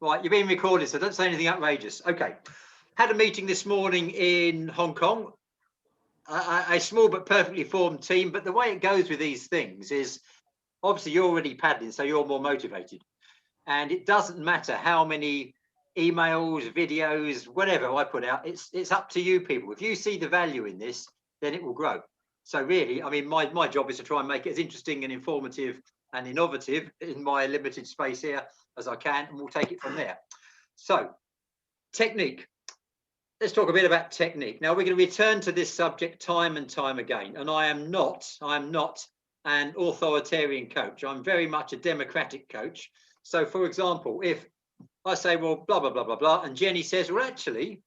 Right, you're being recorded, so don't say anything outrageous. Okay. Had a meeting this morning in Hong Kong. A small but perfectly formed team. But the way it goes with these things is, obviously you're already paddling, so you're more motivated. And it doesn't matter how many emails, videos, whatever I put out. It's up to you people. If you see the value in this, then it will grow. So really, I mean, my job is to try and make it as interesting and informative and innovative in my limited space here as I can, and we'll take it from there. So, technique. Let's talk a bit about technique. Now, we're going to return to this subject time and time again, and I am not an authoritarian coach. I'm very much a democratic coach. So, for example, if I say, well, blah, blah, blah, blah, blah, and Jenny says, well, actually,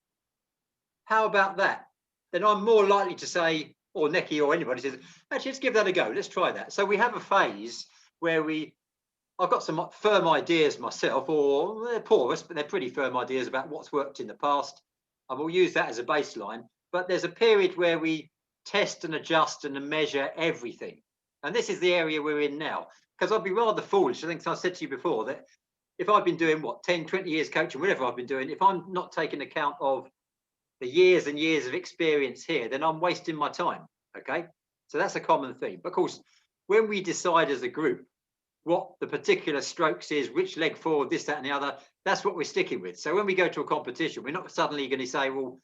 how about that? Then I'm more likely to say, or Neki or anybody says, actually, let's give that a go. Let's try that. So we have a phase where I've got some firm ideas myself, or they're porous, but they're pretty firm ideas about what's worked in the past. And we'll use that as a baseline. But there's a period where we test and adjust and measure everything. And this is the area we're in now. Because I'd be rather foolish, I think I said to you before, that if I've been doing, 10, 20 years coaching, whatever I've been doing, if I'm not taking account of the years and years of experience here, then I'm wasting my time, okay? So that's a common theme. But of course, when we decide as a group what the particular strokes is, which leg forward, this, that, and the other, that's what we're sticking with. So when we go to a competition, we're not suddenly going to say, well,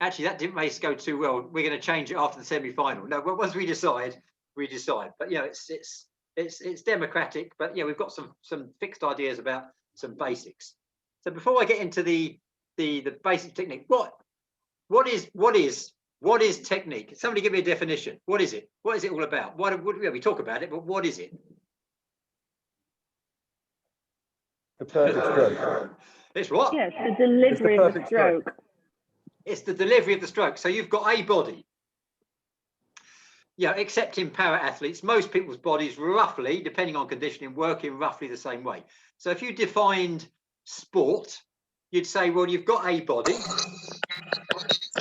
actually, that didn't race go too well. We're going to change it after the semi-final. No, but once we decide, we decide. But, it's democratic, but, we've got some fixed ideas about some basics. So before I get into the basic technique, what is technique? Somebody give me a definition. What is it? What is it all about? We talk about it, but what is it? The perfect stroke. It's what? Yes, the delivery of the stroke. It's the delivery of the stroke. So you've got a body. Yeah, except in para athletes, most people's bodies roughly, depending on conditioning, work in roughly the same way. So if you defined sport, you'd say, well, you've got a body,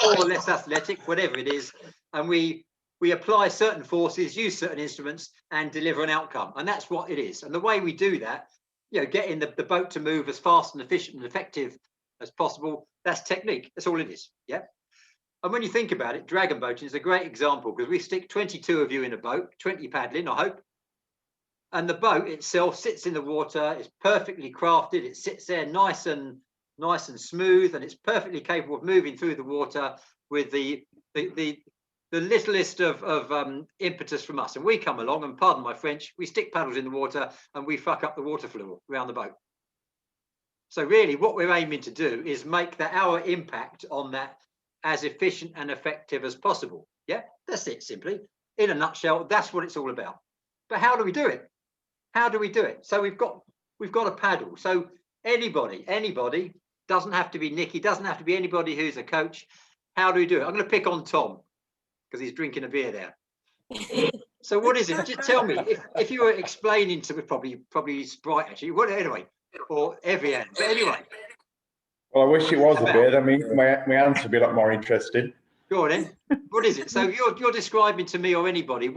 more or less athletic, whatever it is, and we apply certain forces, use certain instruments, and deliver an outcome. And that's what it is. And the way we do that, getting the boat to move as fast and efficient and effective as possible, that's technique. That's all it is. Yeah. And when you think about it, dragon boating is a great example because we stick 22 of you in a boat, 20 paddling, I hope. And the boat itself sits in the water. It's perfectly crafted. It sits there nice and smooth, and it's perfectly capable of moving through the water with the littlest of impetus from us. And we come along, and pardon my French, we stick paddles in the water and we fuck up the water flow around the boat. So really what we're aiming to do is make our impact on that as efficient and effective as possible. Yeah, that's it, simply. In a nutshell, that's what it's all about. But how do we do it? How do we do it? So we've got a paddle. So anybody, doesn't have to be Nicky, doesn't have to be anybody who's a coach. How do we do it? I'm going to pick on Tom because he's drinking a beer there. So what is it? Just tell me. If you were explaining to me, probably Sprite actually. What anyway, or Evian. But anyway. Well, I wish it was a beer. I mean, my answer would be a lot more interesting. Go on then. What is it? So you're describing to me or anybody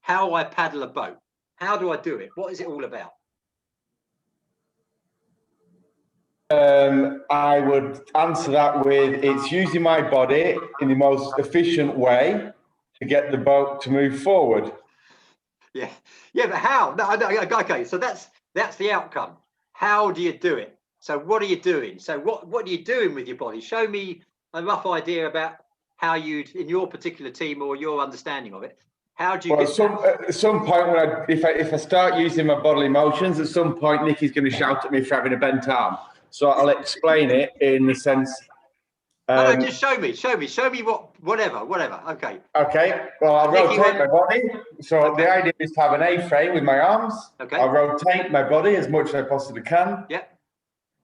how I paddle a boat. How do I do it? What is it all about? I would answer that with it's using my body in the most efficient way to get the boat to move forward. Yeah, but how? No, okay, so that's the outcome. How do you do it? So what are you doing? So what are you doing with your body? Show me a rough idea about how you'd, in your particular team or your understanding of it, how do you get at some point if I start using my bodily motions, at some point Nicky's going to shout at me for having a bent arm. So I'll explain it in the sense. No, just show me whatever. Okay. Okay. Well, I'll rotate my body. So the idea is to have an A-frame with my arms. Okay. I'll rotate my body as much as I possibly can. Yeah.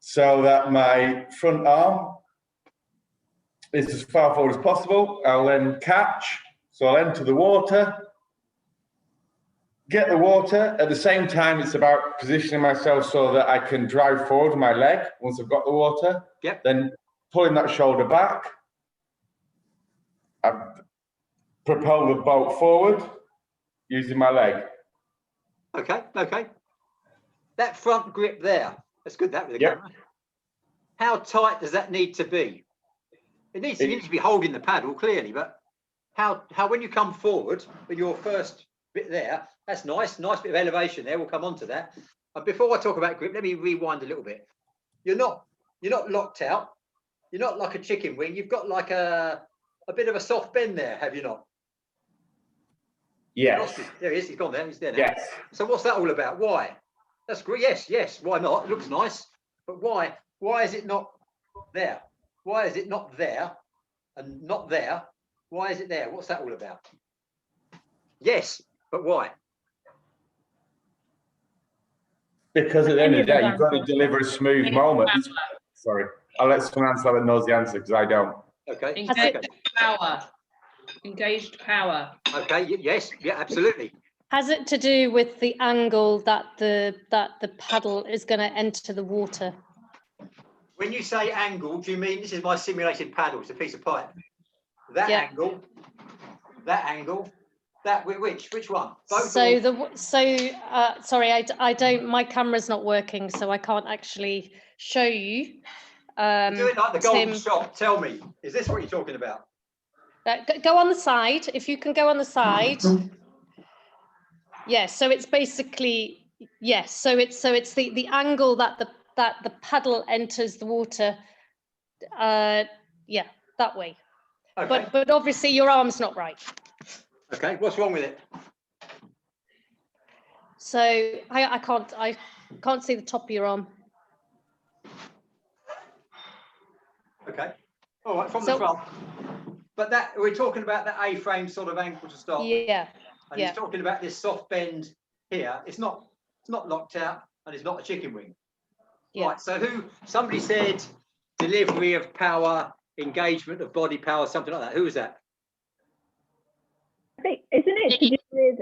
So that my front arm is as far forward as possible. I'll then catch. So I'll enter the water. Get the water. At the same time, it's about positioning myself so that I can drive forward with my leg once I've got the water. Yep. Then pulling that shoulder back. I propel the boat forward using my leg. Okay. That front grip there. That's good, that with the Yep. camera. How tight does that need to be? You need to be holding the paddle clearly, but how when you come forward with your first bit there, that's nice bit of elevation there. We'll come on to that. And before I talk about grip, let me rewind a little bit. You're not locked out. You're not like a chicken wing. You've got like a bit of a soft bend there, have you not? Yes. There he is. He's gone there. He's there now. Yes. So what's that all about? Why? That's great. Yes. Why not? It looks nice. But why? Why is it not there? Why is it not there and not there? Why is it there? What's that all about? Yes, but why? Because at the end of the day, you've got to deliver a smooth moment. Sorry, I'll let someone answer that knows the answer because I don't. Okay. Engaged power. Okay. Yes. Yeah. Absolutely. Has it to do with the angle that the paddle is going to enter the water? When you say angle, do you mean this is my simulated paddle? It's a piece of pipe. That Yeah. angle, that which one? Both So or- sorry, I don't. My camera's not working, so I can't actually show you. do it like the golden Tim, shot. Tell me, is this what you're talking about? go on the side. If you can go on the side. Yes. So it's basically yes. So it's the angle that the paddle enters the water. Yeah, that way. Okay. But obviously your arm's not right. Okay. What's wrong with it? So I can't see the top of your arm. Okay. All right. From the front. But that we're talking about that A-frame sort of angle to start with. Yeah. And he's talking about this soft bend here. It's not locked out and it's not a chicken wing. Yeah. Right. So somebody said delivery of power, engagement of body power, something like that. Who was that? I think, isn't it to do with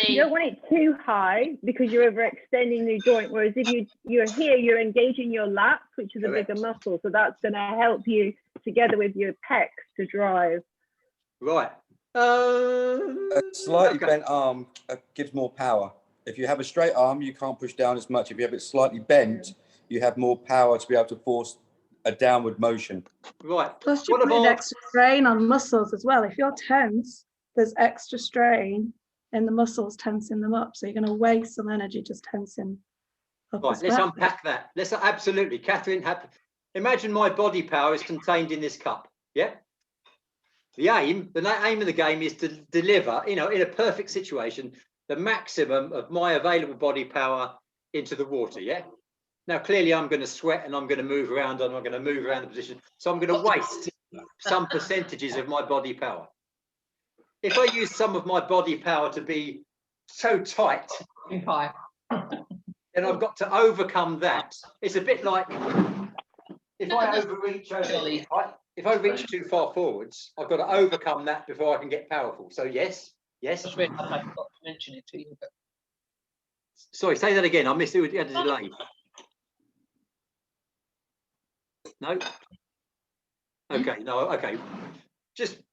you don't want it too high because you're overextending the joint, whereas if you're here, you're engaging your lats, which is a bigger muscle, so that's going to help you together with your pecs to drive. Right. A slightly bent arm gives more power. If you have a straight arm, you can't push down as much. If you have it slightly bent, you have more power to be able to force a downward motion. Right. Plus, you put extra strain on muscles as well. If you're tense, there's extra strain in the muscles, tensing them up. So you're going to waste some energy just tensing up. Right. As Let's well. unpack that. Absolutely, Catherine. Imagine my body power is contained in this cup. Yeah. The aim of the game is to deliver, in a perfect situation, the maximum of my available body power into the water. Yeah. Now, clearly, I'm going to sweat and I'm going to move around and I'm going to move around the position. So I'm going to waste some percentages of my body power. If I use some of my body power to be so tight, then I've got to overcome that. It's a bit like if I reach too far forwards, I've got to overcome that before I can get powerful. So yes. I forgot to mention it to you. But... Sorry, say that again. I missed it. You had a delay. No. Okay. No. Okay.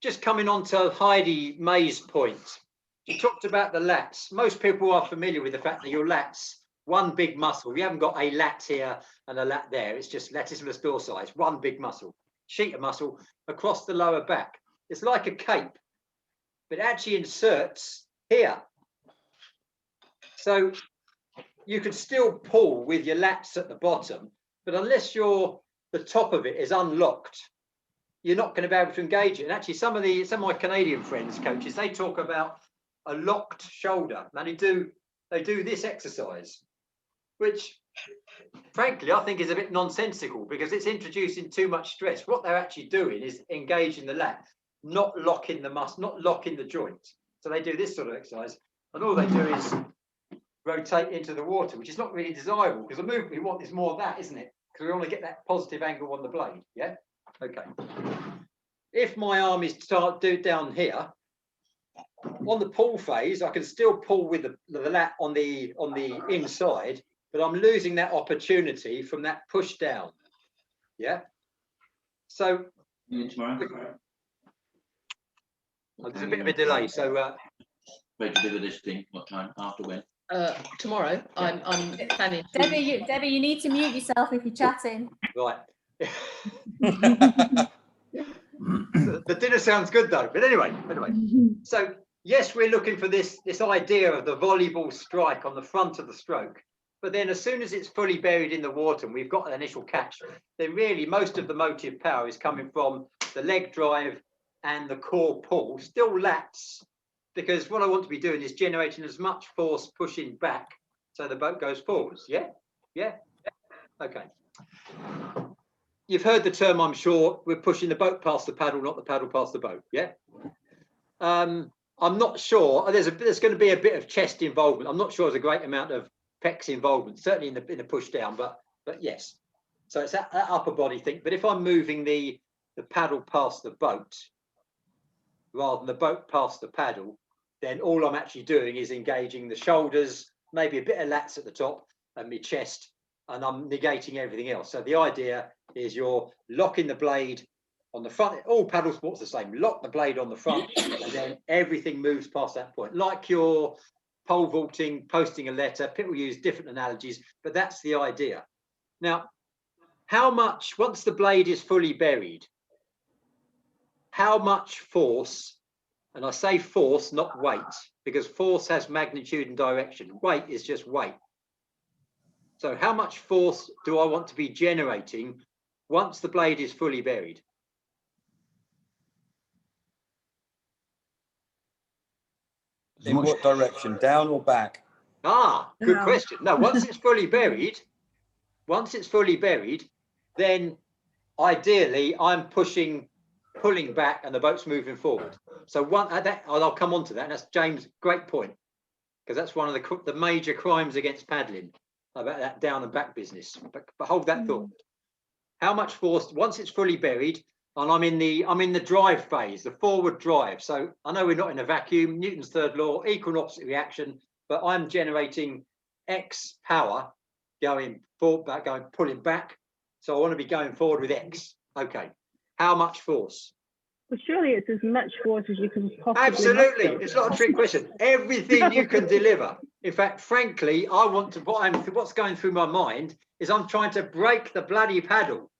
Just coming on to Heidi May's point. You talked about the lats. Most people are familiar with the fact that your lats, one big muscle. You haven't got a lat here and a lat there. It's just latissimus dorsi. One big muscle, sheet of muscle across the lower back. It's like a cape, but it actually inserts here. So you can still pull with your lats at the bottom, but unless the top of it is unlocked, you're not going to be able to engage it. And actually, some of my Canadian friends, coaches, they talk about a locked shoulder. And they do this exercise, which, frankly, I think is a bit nonsensical because it's introducing too much stress. What they're actually doing is engaging the lat, not locking the muscle, not locking the joint. So they do this sort of exercise, and all they do is rotate into the water, which is not really desirable because the movement we want is more of that, isn't it? Because we want to get that positive angle on the blade. Yeah. Okay. If my arm is down here on the pull phase, I can still pull with the lat on the inside, but I'm losing that opportunity from that push down. Yeah. So there's a bit of a delay. So where to do with this thing? What time? After when? Tomorrow, I'm planning. to- Debbie, you need to mute yourself if you're chatting. Right. The dinner sounds good though. But anyway. So yes, we're looking for this idea of the volleyball strike on the front of the stroke. But then as soon as it's fully buried in the water and we've got an initial catch, then really most of the motive power is coming from the leg drive and the core pull, still lats, because what I want to be doing is generating as much force pushing back so the boat goes forwards. Yeah? Okay. You've heard the term, I'm sure, we're pushing the boat past the paddle, not the paddle past the boat. Yeah? I'm not sure. There's going to be a bit of chest involvement. I'm not sure there's a great amount of pecs involvement, certainly in the push down, but yes. So it's that upper body thing. But if I'm moving the paddle past the boat rather than the boat past the paddle, then all I'm actually doing is engaging the shoulders, maybe a bit of lats at the top and my chest, and I'm negating everything else. So the idea is you're locking the blade on the front. All paddle sports the same. Lock the blade on the front and then everything moves past that point. Like you're pole vaulting, posting a letter, people use different analogies, but that's the idea. Now, how much, once the blade is fully buried, how much force, and I say force, not weight, because force has magnitude and direction. Weight is just weight. So how much force do I want to be generating once the blade is fully buried? In what direction, down or back? Ah, good question. No, once it's fully buried, then ideally I'm pulling back and the boat's moving forward. So I'll come on to that. And that's James' great point, because that's one of the major crimes against paddling, about that down and back business. But hold that thought. How much force once it's fully buried? And I'm in the drive phase, the forward drive. So I know we're not in a vacuum. Newton's third law, equal and opposite reaction. But I'm generating X power going forward, back, pulling back. So I want to be going forward with X. Okay. How much force? Well, surely it's as much force as you can possibly. Absolutely. muster. It's not a trick question. Everything you can deliver. In fact, frankly, I want to. What's going through my mind is I'm trying to break the bloody paddle.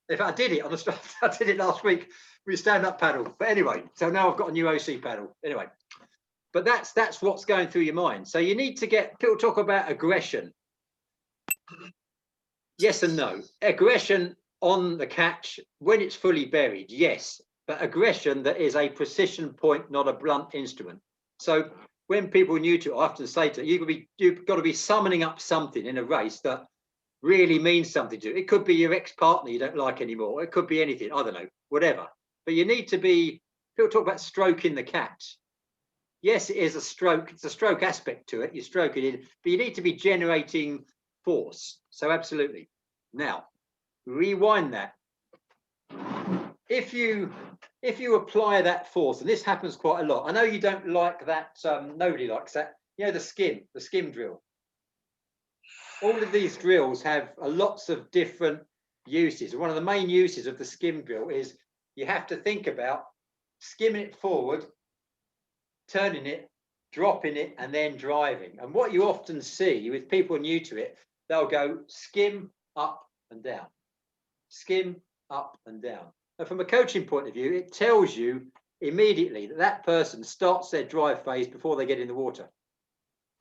If I did it on the I did it last week with stand-up paddle. But anyway, so now I've got a new OC paddle. Anyway, but that's what's going through your mind. So you need to get people talk about aggression. Yes and no. Aggression on the catch when it's fully buried, yes, but aggression that is a precision point, not a blunt instrument. So when people are new to it, I often say to you, you've got to be summoning up something in a race that really means something to you. It could be your ex-partner you don't like anymore. It could be anything, I don't know, whatever. But you need to be, people talk about stroking the catch. Yes, it is a stroke. It's a stroke aspect to it. You stroke it in, but you need to be generating force. So absolutely. Now, rewind that. If you apply that force, and this happens quite a lot. I know you don't like that. Nobody likes that. You know, the skim drill. All of these drills have lots of different uses. One of the main uses of the skim drill is you have to think about skimming it forward, turning it, dropping it, and then driving. And what you often see with people new to it, they'll go skim up and down, skim up and down. And from a coaching point of view, it tells you immediately that that person starts their drive phase before they get in the water,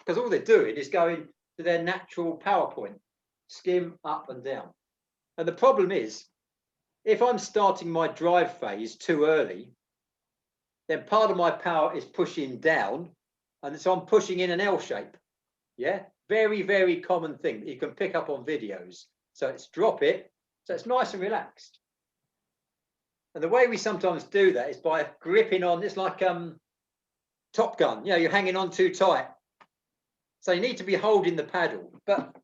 because all they're doing is going to their natural power point, skim up and down. And the problem is, if I'm starting my drive phase too early, then part of my power is pushing down, and so I'm pushing in an L shape. Yeah, very, very common thing that you can pick up on videos. So it's drop it, so it's nice and relaxed. And the way we sometimes do that is by gripping on. It's like Top Gun. You know, you're hanging on too tight. So you need to be holding the paddle, but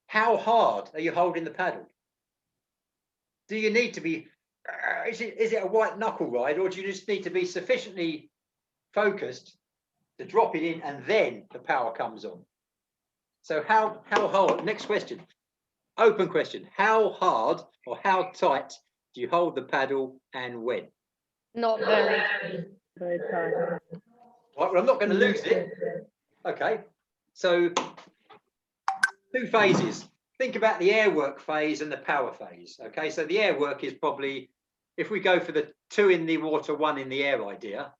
how hard are you holding the paddle? Do you need to be, is it a white knuckle ride, or do you just need to be sufficiently focused to drop it in and then the power comes on? So how hard, next question, open question, how hard or how tight do you hold the paddle and when? Not very. Very tight. Right, well, I'm not going to lose it. Okay, so 2 phases. Think about the air work phase and the power phase. Okay, so the air work is probably, if we go for the 2 in the water, 1 in the air idea,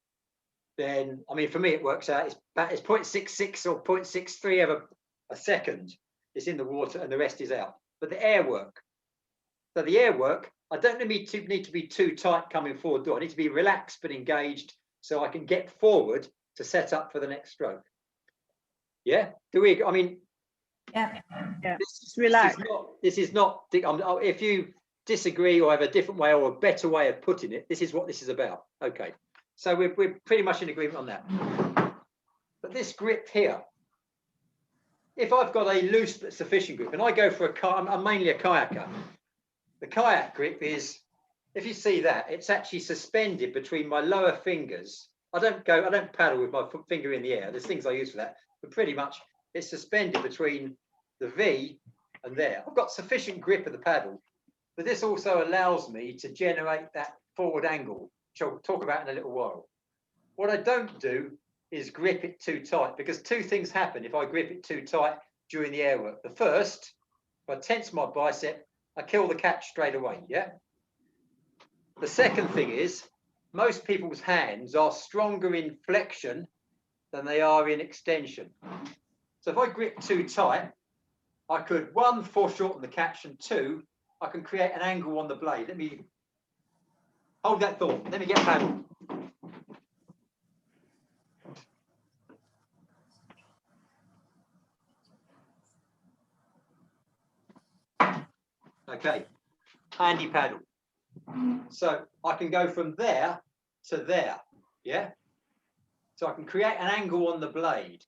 then, I mean, for me, it works out, it's 0.66 or 0.63 of a second is in the water and the rest is out. But the air work, so the air work, I don't need to be too tight coming forward. I need to be relaxed but engaged so I can get forward to set up for the next stroke. Yeah, do we? I mean, Yeah. This is not. If you disagree or have a different way or a better way of putting it, this is what this is about. Okay, so we're pretty much in agreement on that. But this grip here, if I've got a loose but sufficient grip, and I go for I'm mainly a kayaker. The kayak grip is, if you see that, it's actually suspended between my lower fingers. I don't paddle with my finger in the air. There's things I use for that, but pretty much it's suspended between the V and there. I've got sufficient grip of the paddle, but this also allows me to generate that forward angle, which I'll talk about in a little while. What I don't do is grip it too tight, because 2 things happen if I grip it too tight during the air work. The first, if I tense my bicep, I kill the catch straight away, yeah? The second thing is, most people's hands are stronger in flexion than they are in extension. So if I grip too tight, I could, 1, foreshorten the catch, and 2, I can create an angle on the blade. Let me hold that thought. Let me get paddle. Okay, handy paddle. So I can go from there to there, yeah? So I can create an angle on the blade.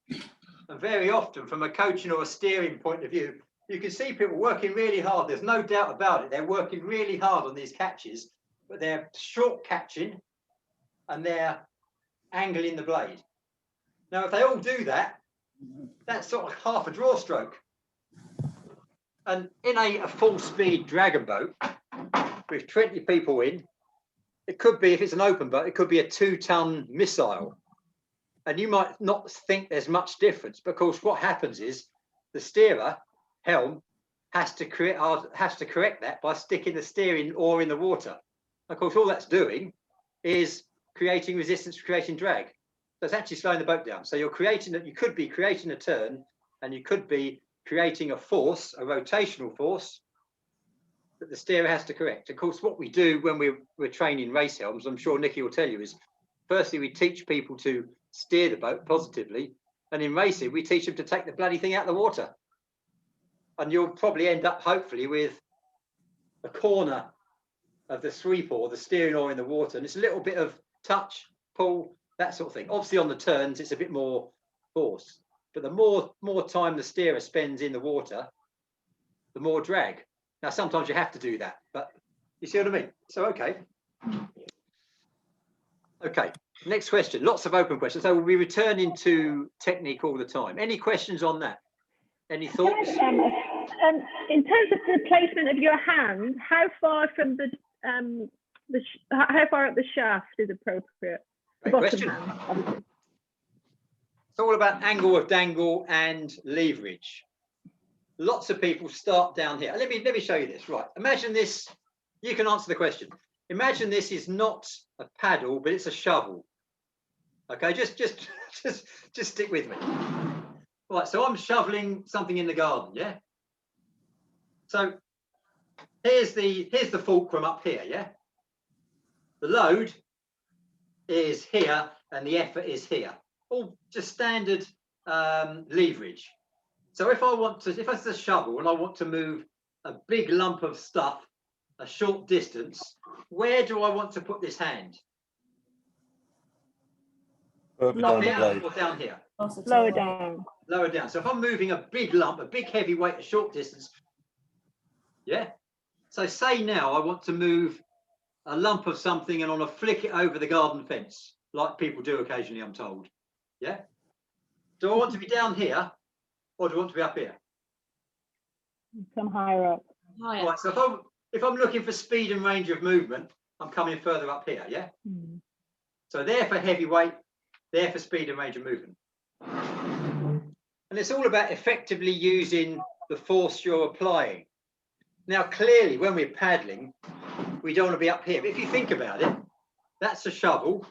And very often, from a coaching or a steering point of view, you can see people working really hard. There's no doubt about it. They're working really hard on these catches, but they're short catching and they're angling the blade. Now, if they all do that, that's sort of half a draw stroke. And in a full speed dragon boat with 20 people in, it could be, if it's an open boat, it could be a 2-ton missile. And you might not think there's much difference, but of course what happens is the steerer, helm, has to correct that by sticking the steering oar in the water. Of course, all that's doing is creating resistance, creating drag. So it's actually slowing the boat down. So you're creating that, you could be creating a turn, and you could be creating a force, a rotational force, that the steerer has to correct. Of course, what we do when we're training race helms, I'm sure Nikki will tell you, is firstly we teach people to steer the boat positively, and in racing we teach them to take the bloody thing out of the water. And you'll probably end up hopefully with a corner of the sweep oar, the steering oar in the water, and it's a little bit of touch, pull, that sort of thing. Obviously on the turns it's a bit more force, but the more time the steerer spends in the water, the more drag. Now sometimes you have to do that, but you see what I mean? So okay, next question. Lots of open questions. So we'll be returning to technique all the time. Any questions on that? Any thoughts? In terms of the placement of your hand, how far from how far up the shaft is appropriate? Great question. Hand, it's all about angle of dangle and leverage. Lots of people start down here. Let me show you this. Right. Imagine this. You can answer the question. Imagine this is not a paddle, but it's a shovel. Okay, just stick with me. Right, so I'm shoveling something in the garden, yeah? So here's the fulcrum up here, yeah? The load is here and the effort is here. All just standard leverage. So if it's a shovel and I want to move a big lump of stuff a short distance, where do I want to put this hand? Further down the blade. Or down here? Lower down. Lower down. So if I'm moving a big lump, a big heavy weight, a short distance, yeah? So say now I want to move a lump of something and I want to flick it over the garden fence, like people do occasionally, I'm told. Yeah? Do I want to be down here or do I want to be up here? Come higher up. Higher. Right, so if I'm looking for speed and range of movement, I'm coming further up here, yeah? So there for heavy weight, there for speed and range of movement. And it's all about effectively using the force you're applying. Now, clearly, when we're paddling, we don't want to be up here. But if you think about it, that's a shovel.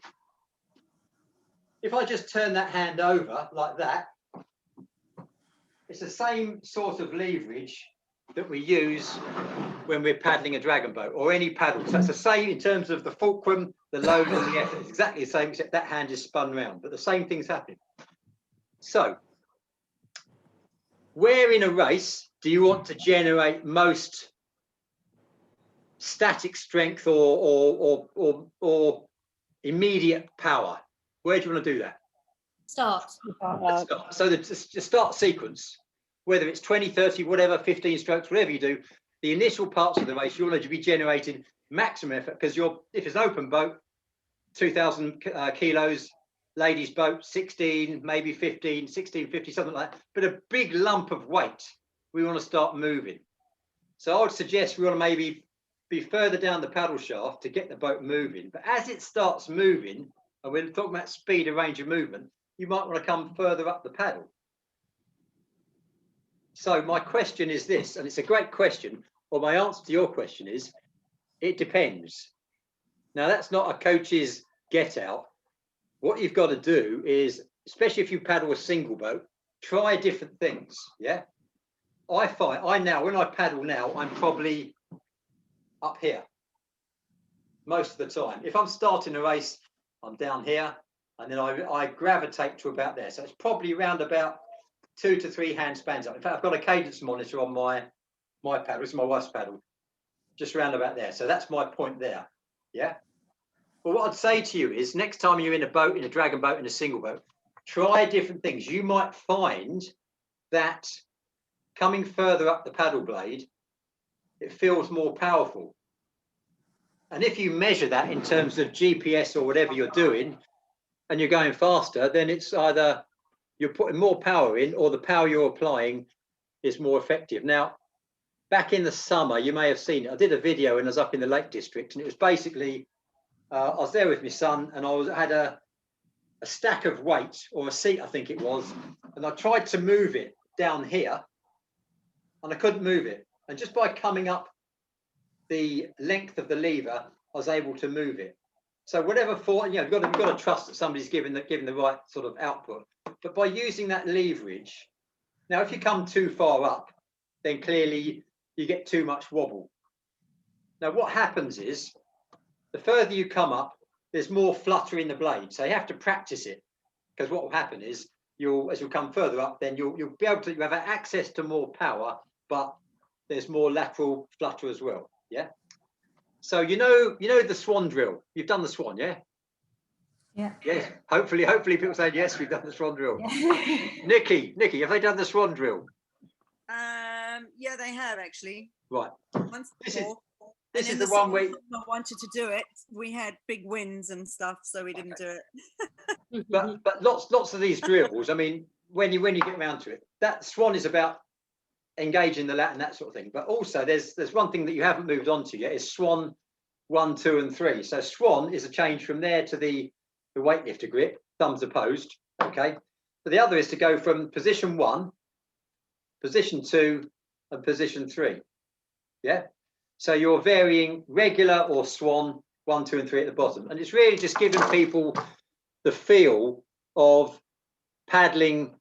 If I just turn that hand over like that, it's the same sort of leverage that we use when we're paddling a dragon boat or any paddle. So it's the same in terms of the fulcrum, the load and the effort. It's exactly the same, except that hand is spun round, but the same thing's happening. So where in a race do you want to generate most static strength or immediate power? Where do you want to do that? Start. So the start sequence, whether it's 20, 30, whatever, 15 strokes, whatever you do, the initial parts of the race, you want to be generating maximum effort, because if it's an open boat, 2,000 kilos, ladies boat, 16, maybe 15, 16, 50, something like that. But a big lump of weight, we want to start moving. So I would suggest we want to maybe be further down the paddle shaft to get the boat moving. But as it starts moving, and we're talking about speed and range of movement, you might want to come further up the paddle. So my question is this, and it's a great question, or my answer to your question is, it depends. Now, that's not a coach's get out. What you've got to do is, especially if you paddle a single boat, try different things. Yeah. I find when I paddle now, I'm probably up here most of the time. If I'm starting a race, I'm down here, and then I gravitate to about there. So it's probably around about 2 to 3 hand spans up. In fact, I've got a cadence monitor on my paddle. It's my wife's paddle, just around about there. So that's my point there. Yeah. But what I'd say to you is, next time you're in a boat, in a dragon boat, in a single boat, try different things. You might find that coming further up the paddle blade, it feels more powerful. And if you measure that in terms of GPS or whatever you're doing, and you're going faster, then it's either you're putting more power in, or the power you're applying is more effective. Now, back in the summer, you may have seen it. I did a video and I was up in the Lake District, and it was basically, I was there with my son, and I had a stack of weight, or a seat, I think it was, and I tried to move it down here, and I couldn't move it. And just by coming up the length of the lever, I was able to move it. So whatever for, you've got to trust that somebody's giving the right sort of output. But by using that leverage, now if you come too far up, then clearly you get too much wobble. Now what happens is, the further you come up, there's more flutter in the blade. So you have to practice it, because what will happen is, as you come further up, then you'll be able to, you have access to more power, but there's more lateral flutter as well. Yeah. So you know the swan drill. You've done the swan, yeah? Yeah. Yes. Hopefully people say yes, we've done the swan drill. Yeah. Nikki, have they done the swan drill? Yeah, they have actually. Right. Once before. This is the the one where I wanted to do it. We had big winds and stuff, so we didn't do it. but lots of these drills. I mean, when you get around to it, that swan is about engaging the lat and that sort of thing. But also, there's one thing that you haven't moved on to yet, is swan 1, 2, and 3. So swan is a change from there to the weightlifter grip, thumbs opposed. Okay. So the other is to go from position 1, position 2, and position 3. Yeah. So you're varying regular or swan 1, 2, and 3 at the bottom, and it's really just giving people the feel of paddling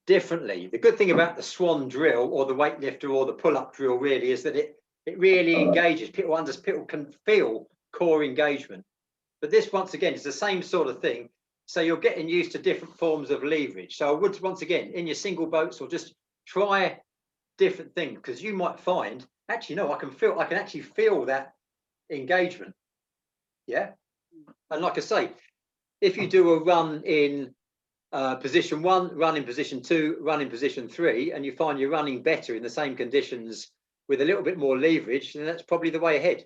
differently. The good thing about the swan drill or the weightlifter or the pull-up drill really is that it really engages people. People can feel core engagement. But this, once again, is the same sort of thing. So you're getting used to different forms of leverage. So I would, once again, in your single boats, or just try different things, because you might find, actually, no, I can actually feel that engagement. Yeah. And like I say, if you do a run in position 1, run in position 2, run in position 3, and you find you're running better in the same conditions with a little bit more leverage, then that's probably the way ahead.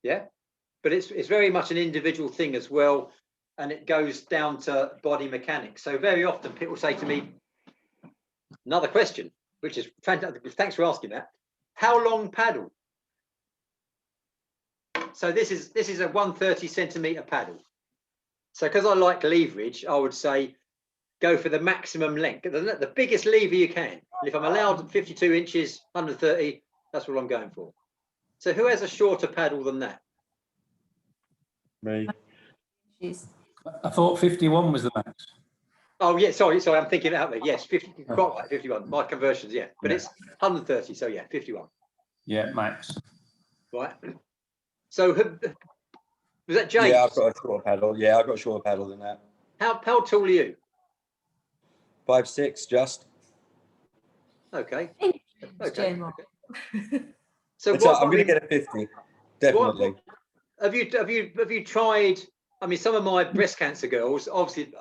Yeah. But it's very much an individual thing as well, and it goes down to body mechanics. So very often people say to me, another question, which is fantastic, thanks for asking that, how long paddle? So this is a 130 centimeter paddle. So because I like leverage, I would say go for the maximum length, the biggest lever you can. And if I'm allowed 52 inches, 130, that's what I'm going for. So who has a shorter paddle than that? Me. I thought 51 was the max. Oh yeah, sorry, I'm thinking out there. Yes, 50, quite right, 51. My conversions, yeah, but it's 130, so yeah, 51. Yeah, max. Right. So was that James? Yeah, I've got a shorter paddle. Yeah, I've got a shorter paddle than that. How tall are you? 5'6", just. Okay. Okay. So I'm going to get a 50, definitely. Have you tried? I mean, some of my breast cancer girls, obviously,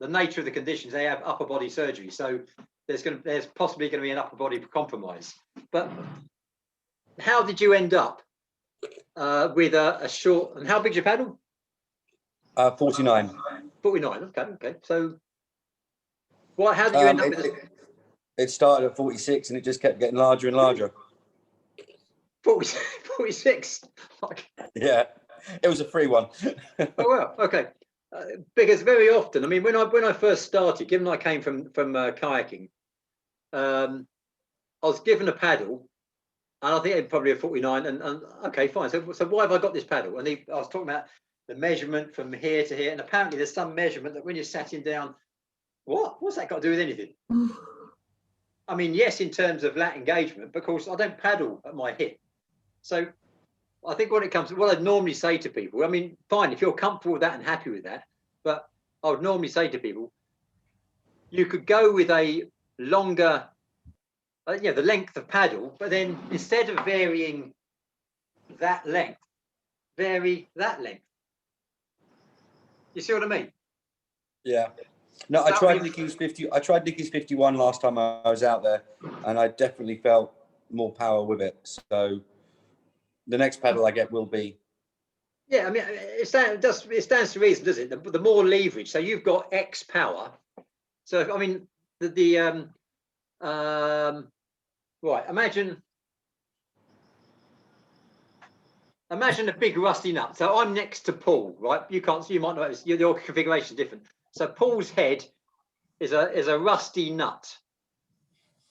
the nature of the conditions, they have upper body surgery, so there's possibly going to be an upper body compromise. But how did you end up with a short? And how big's your paddle? 49. 49. Okay. So, how did you end up with it? It started at 46 and it just kept getting larger and larger. 46. Yeah, it was a free one. Oh well, okay. Because very often, I mean, when I first started, given I came from kayaking, I was given a paddle, and I think it probably a 49. And okay, fine. So why have I got this paddle? And I was talking about the measurement from here to here, and apparently there's some measurement that when you're sitting down, what's that got to do with anything? I mean, yes, in terms of lat engagement, but of course I don't paddle at my hip. So I think when it comes to what I'd normally say to people, I mean, fine, if you're comfortable with that and happy with that, but I would normally say to people, you could go with a longer, the length of paddle, but then instead of varying that length, vary that length. You see what I mean? Yeah. No, I tried Nicky's 50. I tried Nicky's 51 last time I was out there, and I definitely felt more power with it. So the next paddle I get will be. Yeah, I mean, it stands to reason, does it? The more leverage, so you've got X power. So I mean, right. Imagine a big rusty nut. So I'm next to Paul, right? You might notice your configuration is different. So Paul's head is a rusty nut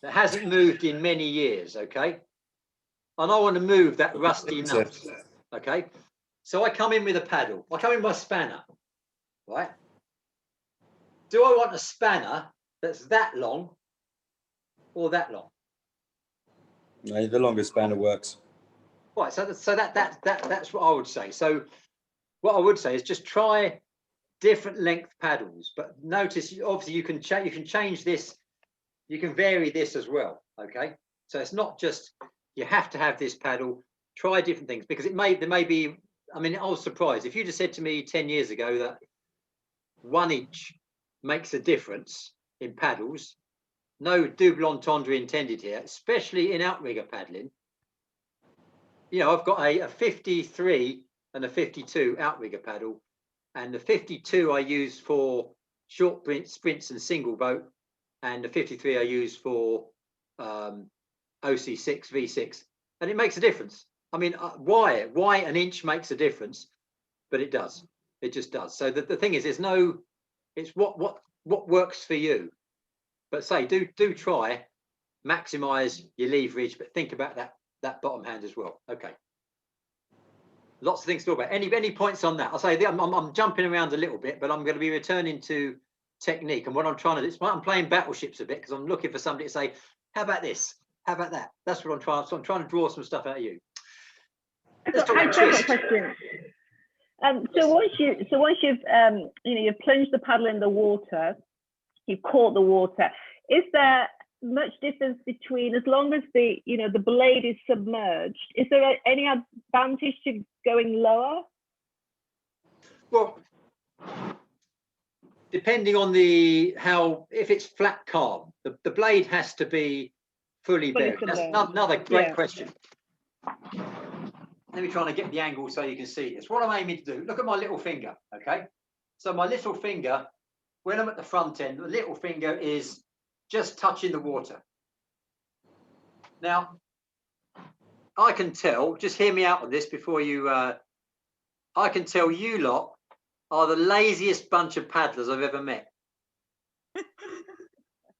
that hasn't moved in many years, okay? And I want to move that rusty nut, okay? So I come in with a paddle. I come in with a spanner, right? Do I want a spanner that's that long or that long? No, the longer spanner works. Right, so that's what I would say. So what I would say is just try different length paddles, but notice obviously you can change this, you can vary this as well. Okay, so it's not just you have to have this paddle. Try different things because there may be. I mean, I was surprised if you just said to me 10 years ago that 1 inch makes a difference in paddles. No double entendre intended here, especially in outrigger paddling. You know, I've got a 53 and a 52 outrigger paddle, and the 52 I use for short sprints and single boat, and the 53 I use for OC6, V6, and it makes a difference. I mean, why an inch makes a difference, but it does. It just does. So the thing is, it's what works for you. But say do try maximize your leverage, but think about that bottom hand as well. Okay. Lots of things to talk about. Any points on that? I'll say I'm jumping around a little bit, but I'm going to be returning to technique. And what I'm trying to do is I'm playing battleships a bit because I'm looking for somebody to say, how about this? How about that? That's what I'm trying. So I'm trying to draw some stuff out of you. I've got a question. So once you've you've plunged the paddle in the water, you've caught the water. Is there much difference between, as long as the blade is submerged, is there any advantage to going lower? Well, depending on if it's flat calm, the blade has to be fully buried. That's another great question. Let me try and get the angle so you can see this. What I'm aiming to do, look at my little finger, okay? So my little finger, when I'm at the front end, the little finger is just touching the water. Now, I can tell, just hear me out on this before you, I can tell you lot are the laziest bunch of paddlers I've ever met.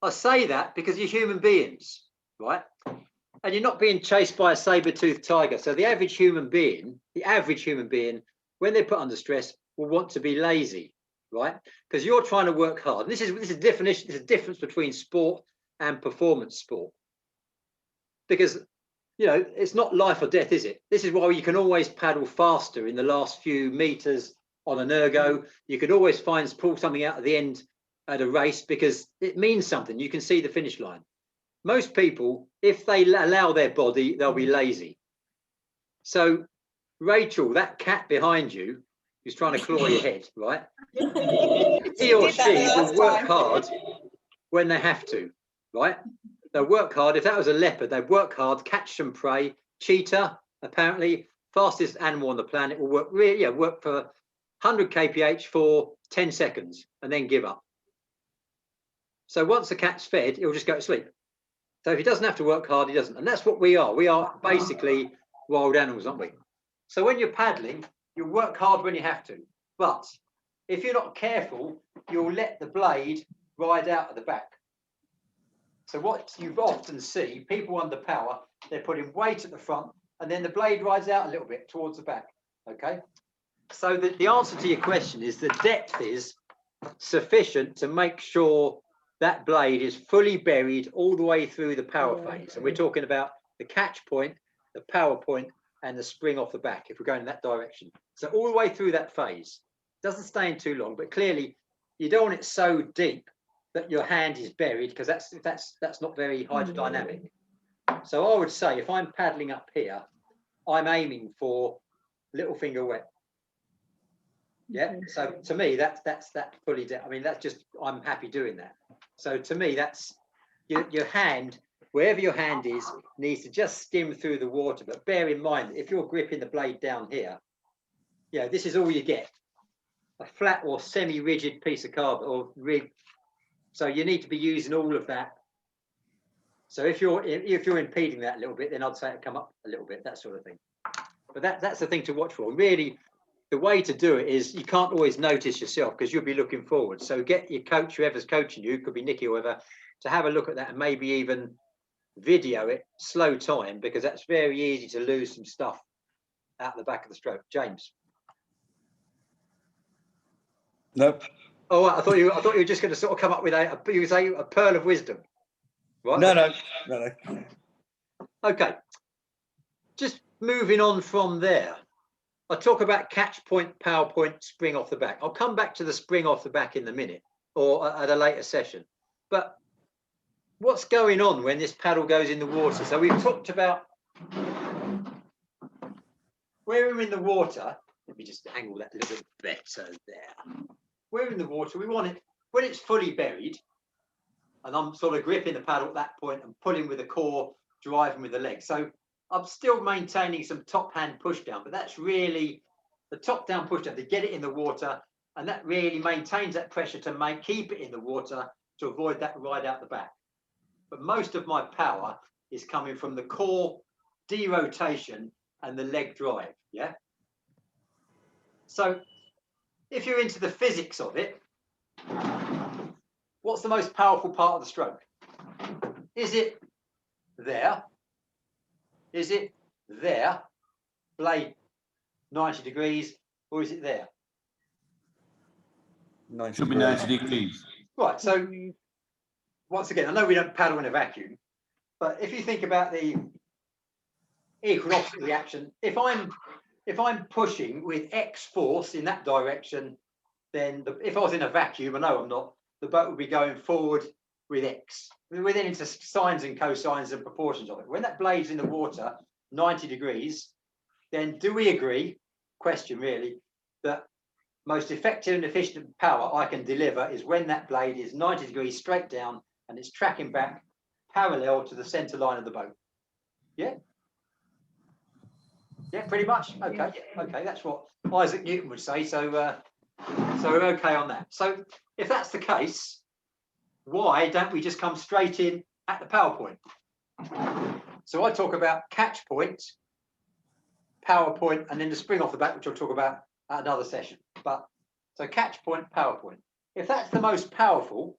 I say that because you're human beings, right? And you're not being chased by a saber-toothed tiger. So the average human being, when they're put under stress, will want to be lazy, right? Because you're trying to work hard. This is definition. There's a difference between sport and performance sport. Because it's not life or death, is it? This is why you can always paddle faster in the last few meters on an ergo. You could always pull something out at the end at a race because it means something. You can see the finish line. Most people, if they allow their body, they'll be lazy. So, Rachel, that cat behind you who's trying to claw your head, right? He or she will work hard when they have to, right? They'll work hard. If that was a leopard, they'd work hard, catch some prey. Cheetah, apparently, fastest animal on the planet, will work for 100 kph for 10 seconds and then give up. So once the cat's fed, it'll just go to sleep. So if he doesn't have to work hard, he doesn't. And that's what we are. We are basically wild animals, aren't we? So when you're paddling, you work hard when you have to. But if you're not careful, you'll let the blade ride out at the back. So what you often see, people under power, they're putting weight at the front and then the blade rides out a little bit towards the back. Okay. So the answer to your question is the depth is sufficient to make sure that blade is fully buried all the way through the power phase. And we're talking about the catch point, the power point, and the spring off the back, if we're going in that direction. So all the way through that phase. Doesn't stay in too long, but clearly you don't want it so deep that your hand is buried, because that's not very hydrodynamic. So I would say if I'm paddling up here, I'm aiming for little finger wet. Yeah. So to me, that's fully. I mean, that's just, I'm happy doing that. So to me, that's your hand, wherever your hand is, needs to just skim through the water. But bear in mind, if you're gripping the blade down here, this is all you get. A flat or semi-rigid piece of carbon or rig. So you need to be using all of that. So if you're impeding that a little bit, then I'd say it come up a little bit, that sort of thing. But that's the thing to watch for. Really, the way to do it is you can't always notice yourself because you'll be looking forward. So get your coach, whoever's coaching you, could be Nikki or whoever, to have a look at that and maybe even video it, slow time, because that's very easy to lose some stuff out the back of the stroke. James. Nope. Oh, I thought you were just going to sort of come up with a pearl of wisdom. Right? No. Okay. Just moving on from there. I'll talk about catch point, power point, spring off the back. I'll come back to the spring off the back in a minute or at a later session. But what's going on when this paddle goes in the water? So we've talked about where we're in the water. Let me just angle that a little bit better there. We're in the water. We want it when it's fully buried, and I'm sort of gripping the paddle at that point and pulling with the core, driving with the leg. So I'm still maintaining some top hand push down, but that's really the top down push down to get it in the water, and that really maintains that pressure to keep it in the water to avoid that ride out the back. But most of my power is coming from the core derotation and the leg drive. Yeah. So if you're into the physics of it, what's the most powerful part of the stroke? Is it there? Is it there? Blade 90 degrees, or is it there? Should be 90 degrees. Right, so once again, I know we don't paddle in a vacuum, but if you think about the equal opposite reaction, if I'm pushing with X force in that direction, then if I was in a vacuum, I know I'm not, the boat would be going forward with X. We're then into sines and cosines and proportions of it. When that blade's in the water, 90 degrees, then do we agree, question really, that most effective and efficient power I can deliver is when that blade is 90 degrees straight down and it's tracking back parallel to the center line of the boat? Yeah? Yeah, pretty much. Okay, yeah, okay, that's what Isaac Newton would say. So we're okay on that. So if that's the case, why don't we just come straight in at the power point? So I talk about catch point, power point, and then the spring off the back, which I'll talk about at another session. But so catch point, power point. If that's the most powerful,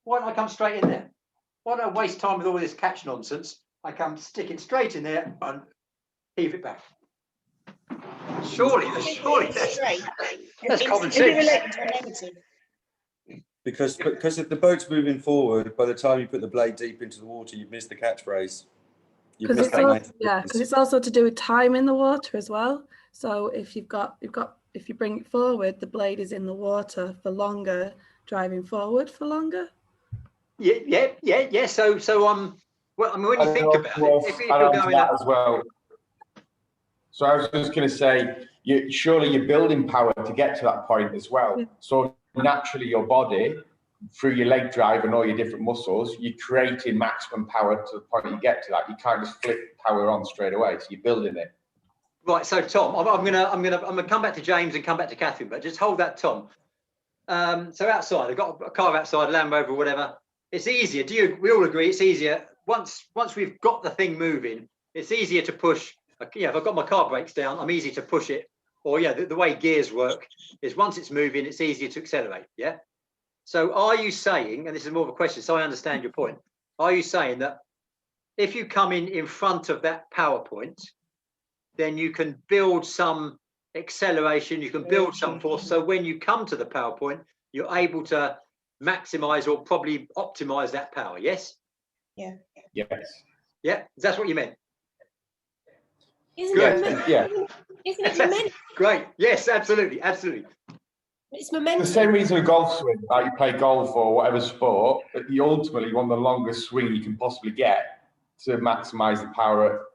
Why don't I come straight in there? Why don't I waste time with all this catch nonsense? I come sticking straight in there and heave it back. Surely that's common Is it sense. related? Because if the boat's moving forward, by the time you put the blade deep into the water, you've missed the catchphrase. You've Because missed it's that also, main yeah, difference. because it's also to do with time in the water as well. So if if you bring it forward, the blade is in the water for longer, driving forward for longer. Yeah. So well, I mean, when you think about it, if you're going that as well. So I was just going to say, surely you're building power to get to that point as well. Yeah. So naturally, your body, through your leg drive and all your different muscles, you're creating maximum power to the point you get to that. You can't just flip power on straight away. So you're building it. Right. So Tom, I'm gonna come back to James and come back to Catherine, but just hold that, Tom. So outside, I've got a car outside, Land Rover, whatever. It's easier. We all agree it's easier once we've got the thing moving? It's easier to push. Yeah, if I've got my car brakes down, I'm easy to push it. Or yeah, the way gears work is once it's moving, it's easier to accelerate. Yeah. So are you saying, and this is more of a question, so I understand your point. Are you saying that if you come in front of that power point, then you can build some acceleration, you can build some force. So when you come to the power point, you're able to maximize or probably optimize that power. Yes? Yeah. Yes. Yeah, that's what you meant. Isn't Good. it? Yeah. Isn't it momentum? Great. Yes, absolutely. It's The momentum. same reason with golf swing, like you play golf or whatever sport, but you ultimately want the longest swing you can possibly get to maximize the power.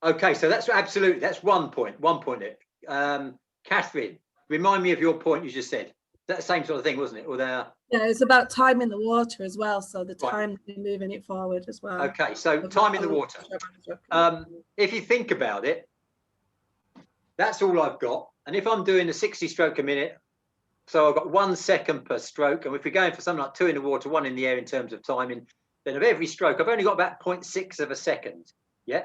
Okay, so that's absolutely, that's one point there. Catherine, remind me of your point you just said. That same sort of thing, wasn't it? Or there. Yeah, it's about time in the water as well. So the Right. time that you're moving it forward as well. Okay, so time in the water. If you think about it, that's all I've got. And if I'm doing a 60 stroke a minute, so I've got 1 second per stroke. And if we're going for something like 2 in the water, 1 in the air in terms of timing, then of every stroke, I've only got about 0.6 of a second. Yeah.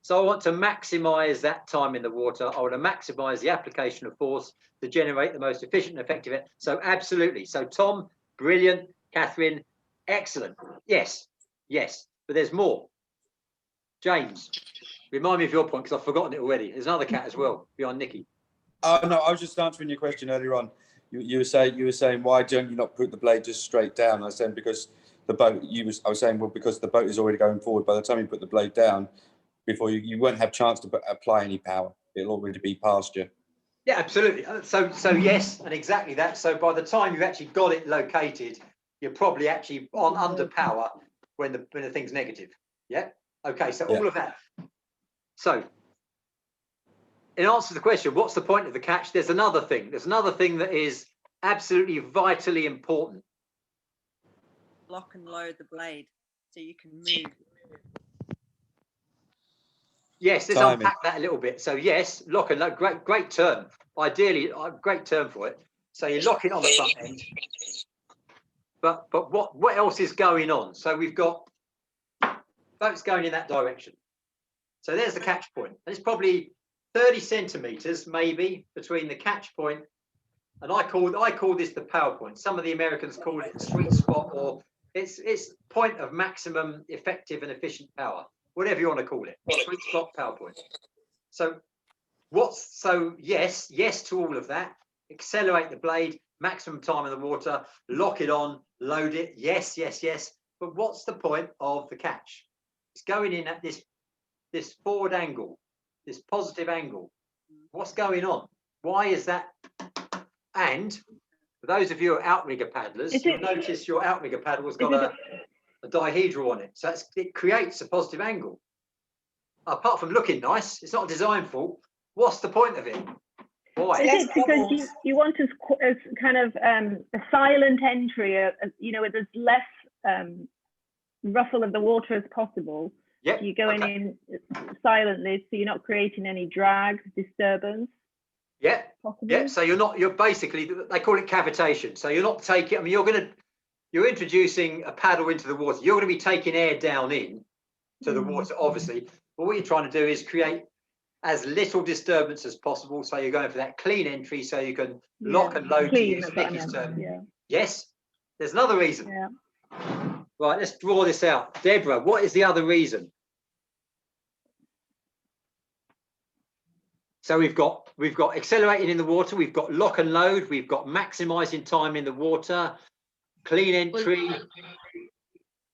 So I want to maximize that time in the water. I want to maximize the application of force to generate the most efficient and effective. So absolutely. So Tom, brilliant. Catherine, excellent. Yes. But there's more. James, remind me of your point because I've forgotten it already. There's another cat as well behind Nikki. Oh no, I was just answering your question earlier on. You were saying why don't you not put the blade just straight down? I was saying because the boat. I was saying well because the boat is already going forward. By the time you put the blade down, before you won't have chance to apply any power. It'll already be past you. Yeah, absolutely. So yes, and exactly that. So by the time you've actually got it located, you're probably actually on under power when the thing's negative. Yeah. Okay. So all of that. So in answer to the question, what's the point of the catch? There's another thing. There's another thing that is absolutely vitally important. Lock and load the blade so you can move. Yes, let's unpack that a little bit. So yes, lock and load, great term. Ideally, great term for it. So you lock it on the front end. But what else is going on? So we've got boats going in that direction. So there's the catch point. And it's probably 30 centimeters maybe between the catch point, and I call this the power point. Some of the Americans call it the sweet spot, or it's point of maximum effective and efficient power. Whatever you want to call it, sweet spot, power point. So yes to all of that. Accelerate the blade, maximum time in the water, lock it on, load it. Yes. But what's the point of the catch? It's going in at this forward angle, this positive angle. What's going on? Why is that? And for those of you who are outrigger paddlers, you'll notice your outrigger paddle has got a dihedral on it. So it creates a positive angle. Apart from looking nice, it's not a design fault. What's the point of it? Why? Is it because you want as kind of a silent entry, where there's less ruffle of the water as possible? Yep. You're going in silently, so you're not creating any drag, disturbance. Yeah. So you're basically, they call it cavitation. So you're not taking, you're introducing a paddle into the water. You're going to be taking air down in to the water, obviously. But what you're trying to do is create as little disturbance as possible. So you're going for that clean entry so you can lock and load, to use Nikki's term. Yes. There's another reason. Yeah. Right, let's draw this out. Deborah, what is the other reason? So we've got accelerating in the water, we've got lock and load, we've got maximizing time in the water, clean entry. Well,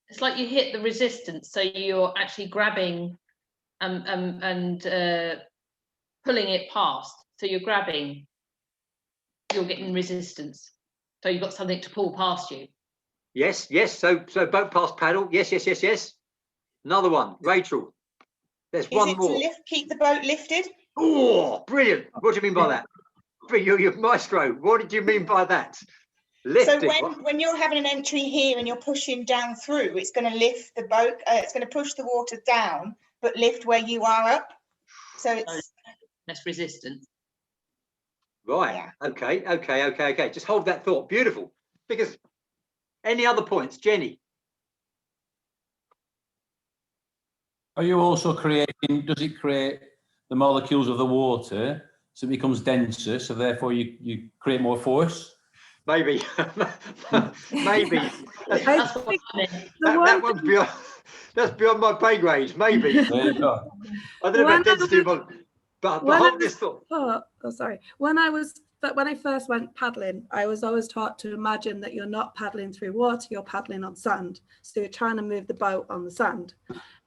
it's like you hit the resistance, so you're actually grabbing and pulling it past. So you're grabbing, you're getting resistance. So you've got something to pull past you. Yes, yes. So boat past paddle. Yes, yes, yes, yes. Another one, Rachel. There's one more. To keep the boat lifted? Oh, brilliant. What do you mean by that? You're maestro. What did you mean by that? Lifting. So when you're having an entry here and you're pushing down through, it's going to lift the boat. It's going to push the water down, but lift where you are up. So it's less resistance. Right. Yeah. Okay. Just hold that thought. Beautiful. Because any other points, Jenny? Are you also creating, does it create the molecules of the water so it becomes denser, so therefore you create more force? Maybe. Maybe. That one's beyond, that's beyond my pay grade. Maybe. There you go. I don't know about density, but hold this thought. Sorry. When I first went paddling, I was always taught to imagine that you're not paddling through water, you're paddling on sand. So you're trying to move the boat on the sand.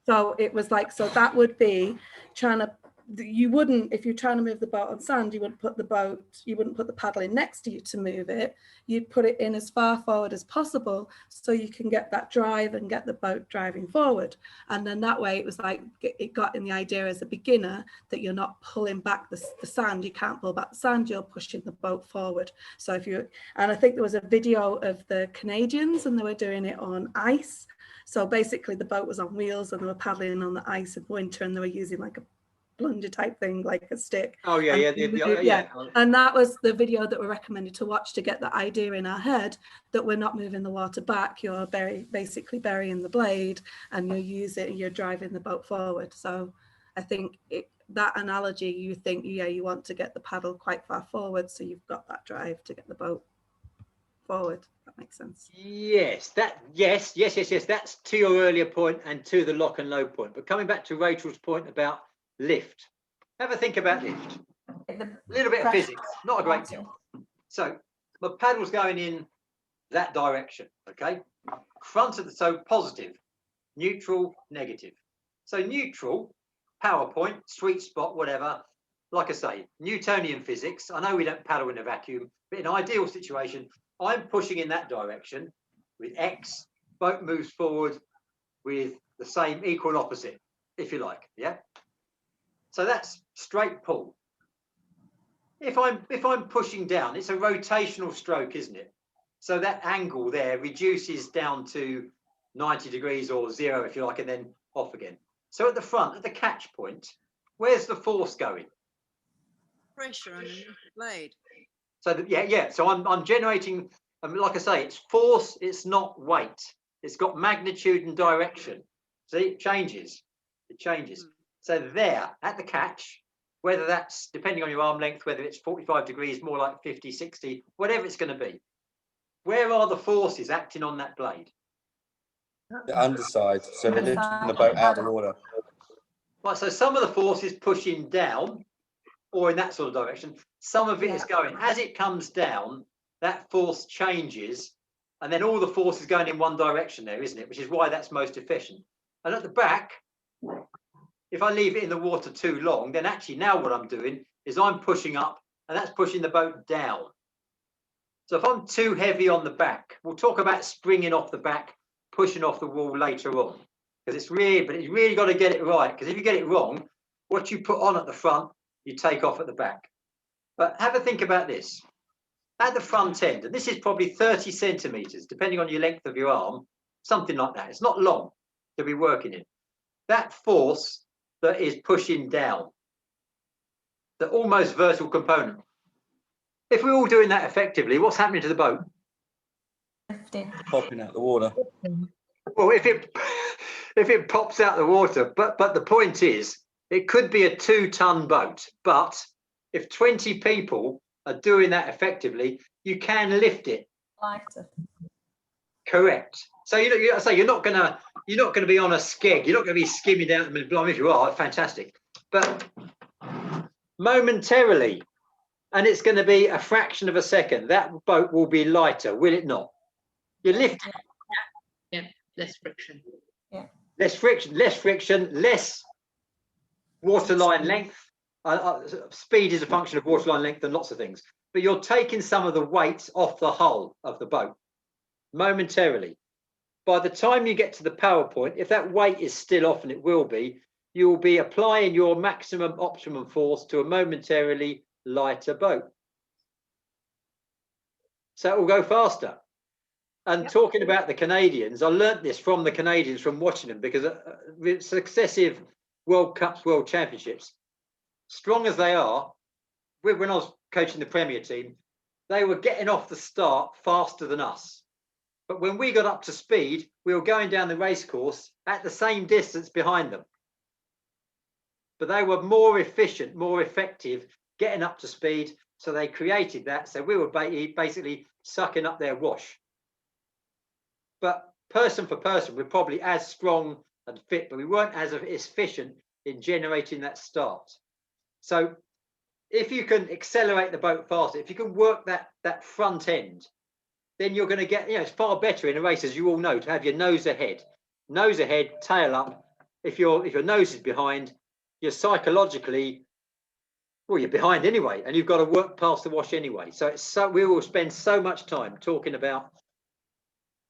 So it was like, so that would be trying to, you wouldn't, if you're trying to move the boat on sand, you wouldn't put the paddle in next to you to move it. You'd put it in as far forward as possible so you can get that drive and get the boat driving forward. And then that way it was like, it got in the idea as a beginner that you're not pulling back the sand. You can't pull back the sand, you're pushing the boat forward. So and I think there was a video of the Canadians and they were doing it on ice. So basically the boat was on wheels and they were paddling on the ice in winter and they were using like a plunger type thing, like a stick. Oh yeah, yeah. And that was the video that we recommended to watch to get the idea in our head that we're not moving the water back, you're basically burying the blade and you're driving the boat forward. So I think that analogy, you think, you want to get the paddle quite far forward so you've got that drive to get the boat forward. That makes sense. Yes, yes. That's to your earlier point and to the lock and load point. But coming back to Rachel's point about lift, have a think about lift. A little bit of physics, not a great deal. So the paddle's going in that direction, okay? Front of so positive, neutral, negative. So neutral, power point, sweet spot, whatever. Like I say, Newtonian physics. I know we don't paddle in a vacuum, but in an ideal situation, I'm pushing in that direction with X, boat moves forward with the same equal and opposite, if you like, yeah? So that's straight pull. If I'm pushing down, it's a rotational stroke, isn't it? So that angle there reduces down to 90 degrees or 0, if you like, and then off again. So at the front, at the catch point, where's the force going? Pressure on the blade. So So I'm generating, like I say, it's force, it's not weight. It's got magnitude and direction. See, it changes. So there at the catch, whether that's depending on your arm length, whether it's 45 degrees, more like 50, 60, whatever it's going to be. Where are the forces acting on that blade? The underside, so they're lifting the boat out of the water. Right, so some of the force is pushing down or in that sort of direction. Some of it is going, as it comes down, that force changes, and then all the force is going in one direction there, isn't it? Which is why that's most efficient. And at the back, if I leave it in the water too long, then actually now what I'm doing is I'm pushing up and that's pushing the boat down. So if I'm too heavy on the back, we'll talk about springing off the back, pushing off the wall later on, because it's really got to get it right. Because if you get it wrong, what you put on at the front, you take off at the back. But have a think about this. At the front end, and this is probably 30 centimeters, depending on your length of your arm, something like that. It's not long to be working in. That force that is pushing down, the almost vertical component. If we're all doing that effectively, what's happening to the boat? Popping out the water. Well, if it pops out the water, but the point is, it could be a 2-ton boat, but if 20 people are doing that effectively, you can lift it. Lighter. Correct. So I say you're not gonna be on a skeg. You're not gonna be skimming down the middle. If you are, fantastic. But momentarily, and it's going to be a fraction of a second, that boat will be lighter, will it not? You lift. Yeah, less friction. Yeah. Less friction, less waterline length. Speed is a function of waterline length and lots of things. But you're taking some of the weight off the hull of the boat momentarily. By the time you get to the power point, if that weight is still off, and it will be, you will be applying your maximum optimum force to a momentarily lighter boat. So it will go faster. And talking about the Canadians, I learnt this from the Canadians from watching them, because with successive World Cups, World Championships, strong as they are, when I was coaching the Premier team, they were getting off the start faster than us. But when we got up to speed, we were going down the race course at the same distance behind them. But they were more efficient, more effective, getting up to speed. So they created that. So we were basically sucking up their wash. But person for person, we're probably as strong and fit, but we weren't as efficient in generating that start. So if you can accelerate the boat faster, if you can work that front end, then you're going to get, it's far better in a race, as you all know, to have your nose ahead, tail up. If your nose is behind, you're psychologically, well, you're behind anyway, and you've got to work past the wash anyway. So we will spend so much time talking about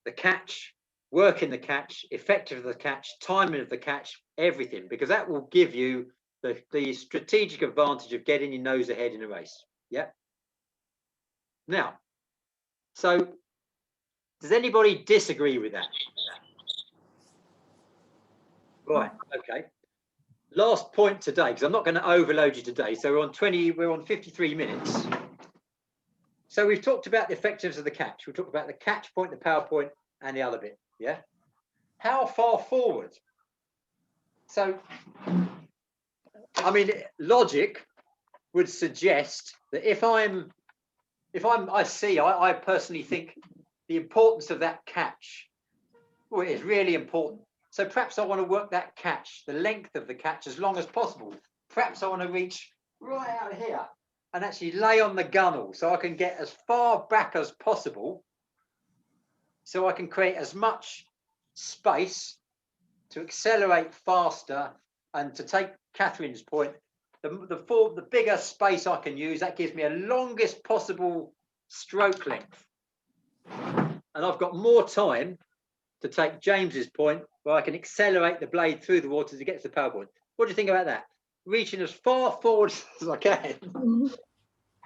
the catch, working the catch, effective of the catch, timing of the catch, everything, because that will give you the strategic advantage of getting your nose ahead in a race. Yeah. Now, so does anybody disagree with that? Right. Okay. Last point today, because I'm not going to overload you today. So we're on 53 minutes. So we've talked about the effectiveness of the catch. We've talked about the catch point, the power point, and the other bit. Yeah. How far forward? So, I mean, logic would suggest that I personally think the importance of that catch, well, it is really important. So perhaps I want to work that catch, the length of the catch, as long as possible. Perhaps I want to reach right out here and actually lay on the gunnel so I can get as far back as possible, so I can create as much space to accelerate faster. And to take Catherine's point, the bigger space I can use, that gives me a longest possible stroke length. And I've got more time to take James's point, where I can accelerate the blade through the water to get to the power point. What do you think about that? Reaching as far forward as I can.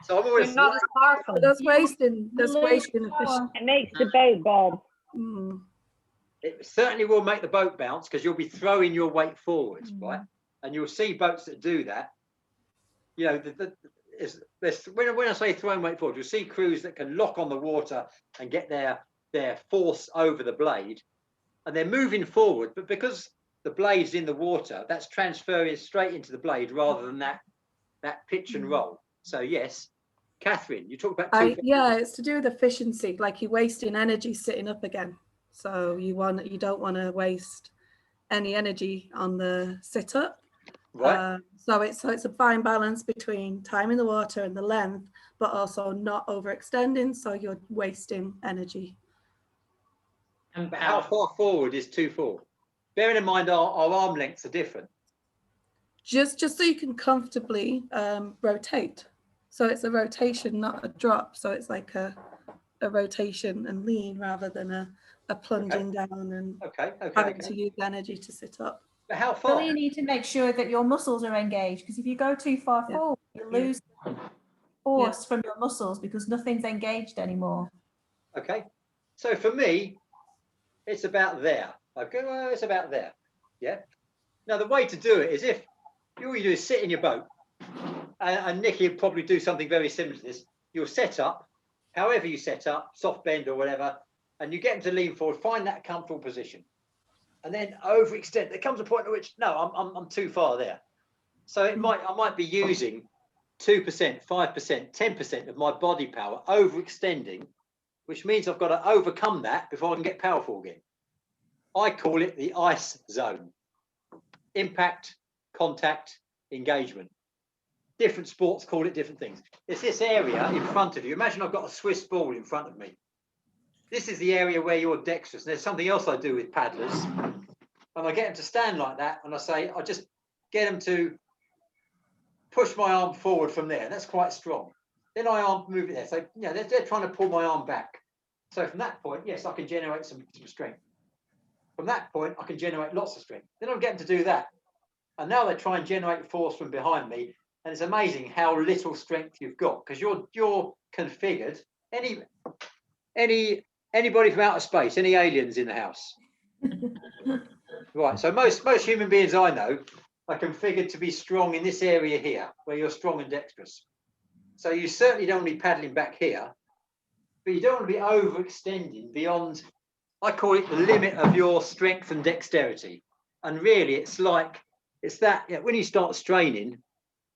So I'm always not as powerful. That's wasting efficiency. It makes the boat bob. It certainly will make the boat bounce, because you'll be throwing your weight forwards, right? And you'll see boats that do that. You know, when I say throwing weight forward, you'll see crews that can lock on the water and get their force over the blade, and they're moving forward. But because the blade's in the water, that's transferring straight into the blade rather than that pitch and roll. So yes, Catherine, you talk about yeah, it's to do with efficiency. Like you're wasting energy sitting up again. So you don't want to waste any energy on the sit up. Right. So it's a fine balance between time in the water and the length, but also not overextending, so you're wasting energy. And how far forward is too far? Bearing in mind our arm lengths are different. Just so you can comfortably rotate. So it's a rotation, not a drop. So it's like a rotation and lean rather than a plunging down and having to use energy to sit up. But how far? Well, you need to make sure that your muscles are engaged, because if you go too far forward, you lose force from your muscles because nothing's engaged anymore. Okay. So for me, it's about there. Okay, well, it's about there. Yeah. Now the way to do it is, if all you do is sit in your boat, and Nikki will probably do something very similar to this. You'll set up, however you set up, soft bend or whatever, and you get them to lean forward, find that comfortable position. And then overextend. There comes a point at which, no, I'm too far there. So I might be using 2%, 5%, 10% of my body power, overextending which means I've got to overcome that before I can get powerful again. I call it the ice zone. Impact, contact, engagement. Different sports call it different things. It's this area in front of you. Imagine I've got a Swiss ball in front of me. This is the area where you're dexterous. And there's something else I do with paddlers. And I get them to stand like that. And I just get them to push my arm forward from there. That's quite strong. Then I move it there. So, you know, they're trying to pull my arm back. So from that point, yes, I can generate some strength. From that point, I can generate lots of strength. Then I'm getting to do that. And now they try and generate force from behind me. And it's amazing how little strength you've got, because you're configured. Anybody from outer space, any aliens in the house? Right. So most human beings I know are configured to be strong in this area here, where you're strong and dexterous. So you certainly don't want to be paddling back here, but you don't want to be overextending beyond, I call it the limit of your strength and dexterity. And really, it's that, yeah, when you start straining,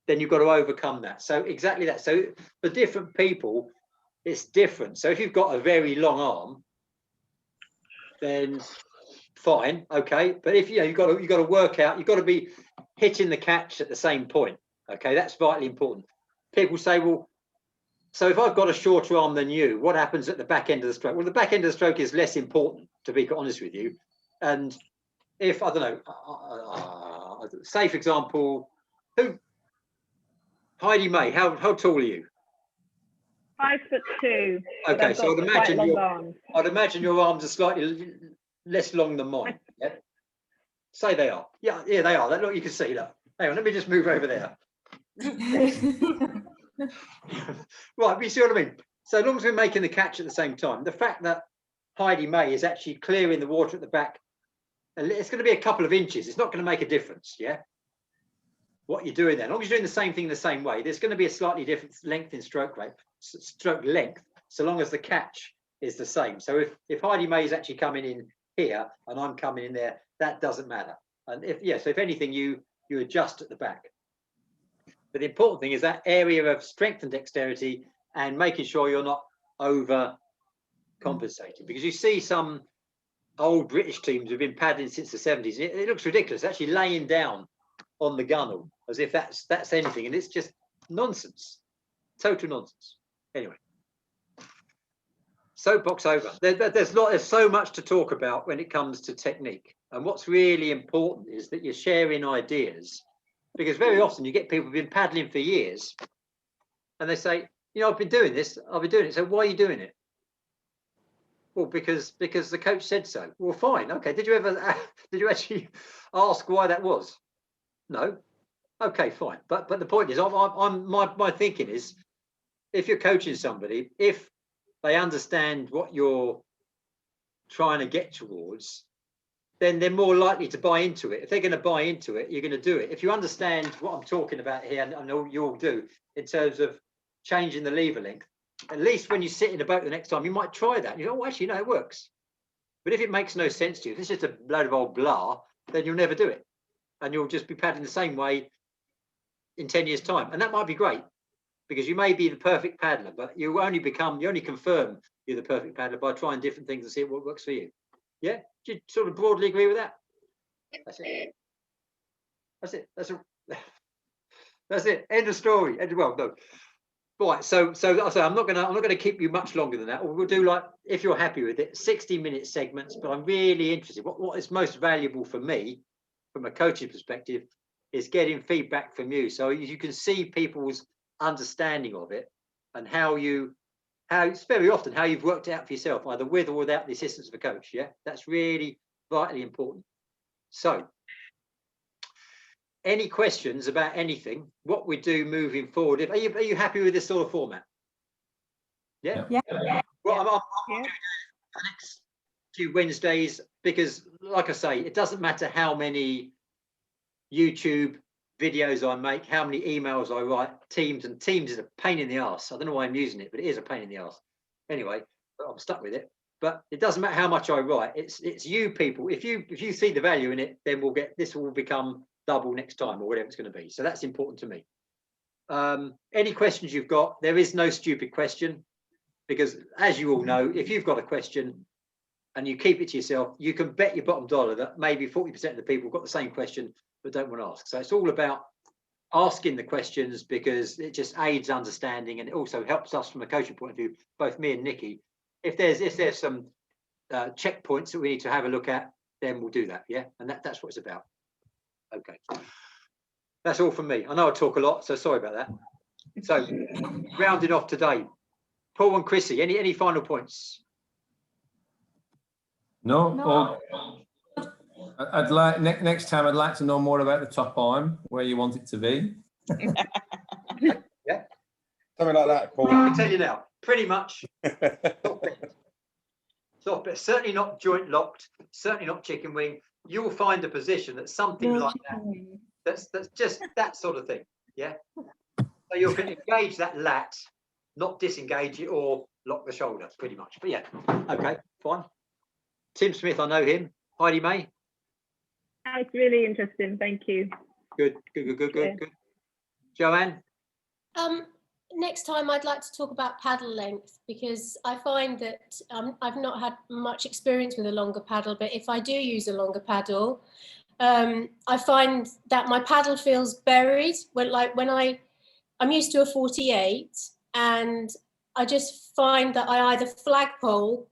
then you've got to overcome that. So exactly that. So for different people, it's different. So if you've got a very long arm, then fine, okay. But if you've got to work out, you've got to be hitting the catch at the same point. Okay, that's vitally important. People say, well, so if I've got a shorter arm than you, what happens at the back end of the stroke? Well, the back end of the stroke is less important, to be honest with you. And if, I don't know, say for example, Heidi May, how tall are you? 5'2". Okay, so I'd imagine your arms are slightly less long than mine. Yeah? Say they are. Yeah, they are. Look, you can see that. Hang on, let me just move over there. Right, but you see what I mean? So as long as we're making the catch at the same time, the fact that Heidi May is actually clearing the water at the back, it's going to be a couple of inches. It's not going to make a difference, yeah? What you're doing there, as long as you're doing the same thing the same way, there's going to be a slightly different length in stroke length, so long as the catch is the same. So if Heidi May is actually coming in here and I'm coming in there, that doesn't matter. And so if anything, you adjust at the back. But the important thing is that area of strength and dexterity and making sure you're not over compensating, because you see some old British teams who've been paddling since the 70s. It looks ridiculous, actually laying down on the gunnel as if that's anything, and it's just nonsense, total nonsense. Anyway, soapbox over. There's so much to talk about when it comes to technique, and what's really important is that you're sharing ideas, because very often you get people who've been paddling for years and they say, you know, I've been doing this, I've been doing it. So why are you doing it? Well, because the coach said so. Well, fine, okay. Did you actually ask why that was? No. Okay, fine. But the point is, my thinking is, if you're coaching somebody, if they understand what you're trying to get towards, then they're more likely to buy into it. If they're going to buy into it, you're going to do it. If you understand what I'm talking about here, and I know you all do, in terms of changing the lever length, at least when you sit in a boat the next time, you might try that. You know, actually, no, it works. But if it makes no sense to you, if it's just a load of old blah, then you'll never do it. And you'll just be paddling the same way in 10 years' time. And that might be great, because you may be the perfect paddler, but you only confirm you're the perfect paddler by trying different things and see what works for you. Yeah? Do you sort of broadly agree with that? That's it. That's it. That's it. End of story. Well, no. Right. So I'm not gonna keep you much longer than that. We'll do, like, if you're happy with it, 60-minute segments. But I'm really interested. What is most valuable for me, from a coaching perspective, is getting feedback from you, so you can see people's understanding of it and how it's very often how you've worked it out for yourself, either with or without the assistance of a coach. Yeah, that's really vitally important. So, any questions about anything, what we do moving forward? Are you happy with this sort of format? Yeah. Well, I'm doing the next few Wednesdays, because, like I say, it doesn't matter how many YouTube videos I make, how many emails I write. Teams is a pain in the arse. I don't know why I'm using it, but it is a pain in the arse. Anyway, but I'm stuck with it. But it doesn't matter how much I write. It's you people. If you see the value in it, then this will become double next time, or whatever it's going to be. So that's important to me. Any questions you've got? There is no stupid question, because as you all know, if you've got a question and you keep it to yourself, you can bet your bottom dollar that maybe 40% of the people have got the same question but don't want to ask. So it's all about asking the questions, because it just aids understanding, and it also helps us from a coaching point of view, both me and Nikki. If there's some checkpoints that we need to have a look at, then we'll do that. Yeah, and that's what it's about. Okay, that's all from me. I know I talk a lot, so sorry about that. So rounding off today, Paul and Chrissy, any final points? No. I'd like next time. I'd like to know more about the top arm, where you want it to be. Yeah, Something like that, Paul. I can tell you now, pretty much. Soft bit. Certainly not joint locked. Certainly not chicken wing. You will find a position that's something like that. That's just that sort of thing. Yeah. So you can engage that lat, not disengage it or lock the shoulder, pretty much. But yeah, okay, fine. Tim Smith, I know him. Heidi May. That's really interesting. Thank you. Good. Joanne. Next time I'd like to talk about paddle length, because I find that I've not had much experience with a longer paddle, but if I do use a longer paddle, I find that my paddle feels buried. I'm used to a 48, and I just find that I either flagpole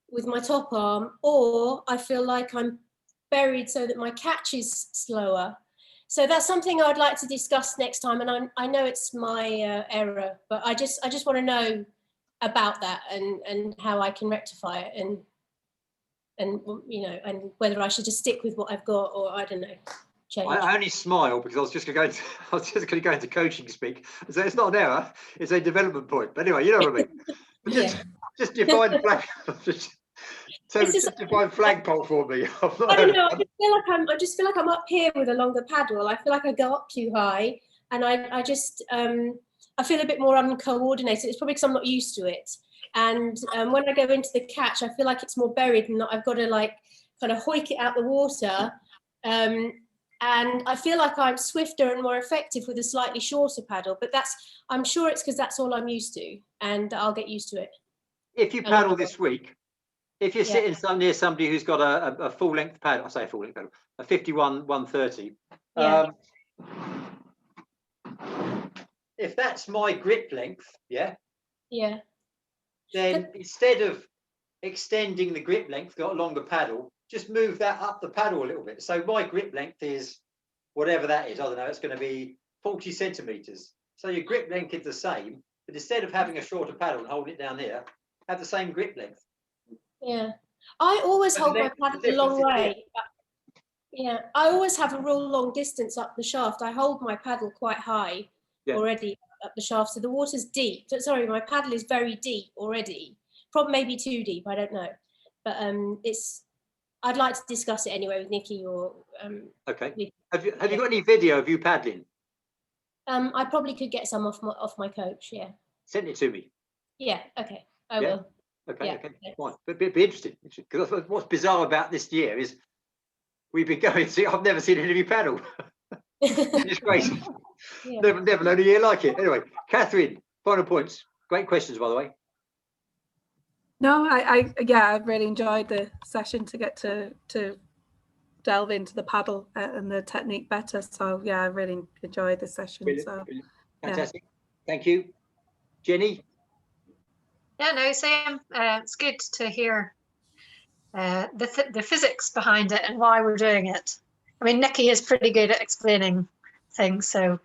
with my top arm, or I feel like I'm buried so that my catch is slower. So that's something I'd like to discuss next time, and I know it's my error, but I just want to know about that and how I can rectify it, and you know, and whether I should just stick with what I've got, or I don't know, change. I only smile because I was just going to go into coaching speak. So it's not an error; it's a development point. But anyway, you know what I mean. Yeah. Just define flag. Just define flagpole for me. I don't know. I just feel like I'm up here with a longer paddle. I feel like I go up too high, and I just I feel a bit more uncoordinated. It's probably because I'm not used to it. And when I go into the catch, I feel like it's more buried, and I've got to like kind of hoik it out the water. And I feel like I'm swifter and more effective with a slightly shorter paddle. But I'm sure it's because that's all I'm used to, and I'll get used to it. If you paddle this week, if you're sitting near somebody who's got a full length paddle, I say a full length paddle, a 51 130. Yeah. If that's my grip length, yeah, then instead of extending the grip length, got a longer paddle, just move that up the paddle a little bit. So my grip length is whatever that is. I don't know. It's going to be 40 centimeters. So your grip length is the same, but instead of having a shorter paddle and holding it down here, have the same grip length. Yeah, I always hold my paddle a long way. Yeah, I always have a real long distance up the shaft. I hold my paddle quite high already up the shaft, so the water's deep. Sorry, my paddle is very deep already. Probably maybe too deep. I don't know, but I'd like to discuss it anyway with Nikki or. Okay. Have you got any video of you paddling? I probably could get some off my coach. Yeah. Send it to me. Yeah. Okay. I will. Okay, fine. But it'd be interesting, because what's bizarre about this year is we've been going to. I've never seen any of you paddle. It's crazy. Yeah. Never known a year like it. Anyway, Catherine, final points. Great questions, by the way. No, I really enjoyed the session to get to delve into the paddle and the technique better. So yeah, I really enjoyed the session. Brilliant. Fantastic. Thank you, Jenny. Yeah, no, same. It's good to hear the physics behind it and why we're doing it. I mean, Nikki is pretty good at explaining things, so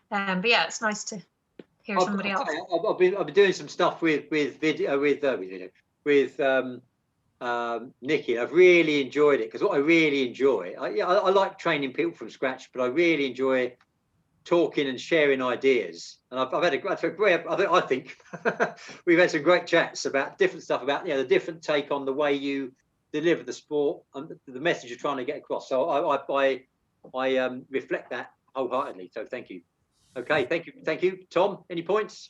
but yeah, it's nice to hear somebody else. I've been doing some stuff with Nikki. I've really enjoyed it, because what I really enjoy, I like training people from scratch, but I really enjoy talking and sharing ideas. And I've had I think we've had some great chats about different stuff, about the different take on the way you deliver the sport and the message you're trying to get across. So I reflect that wholeheartedly. So thank you. Okay, thank you. Tom, any points?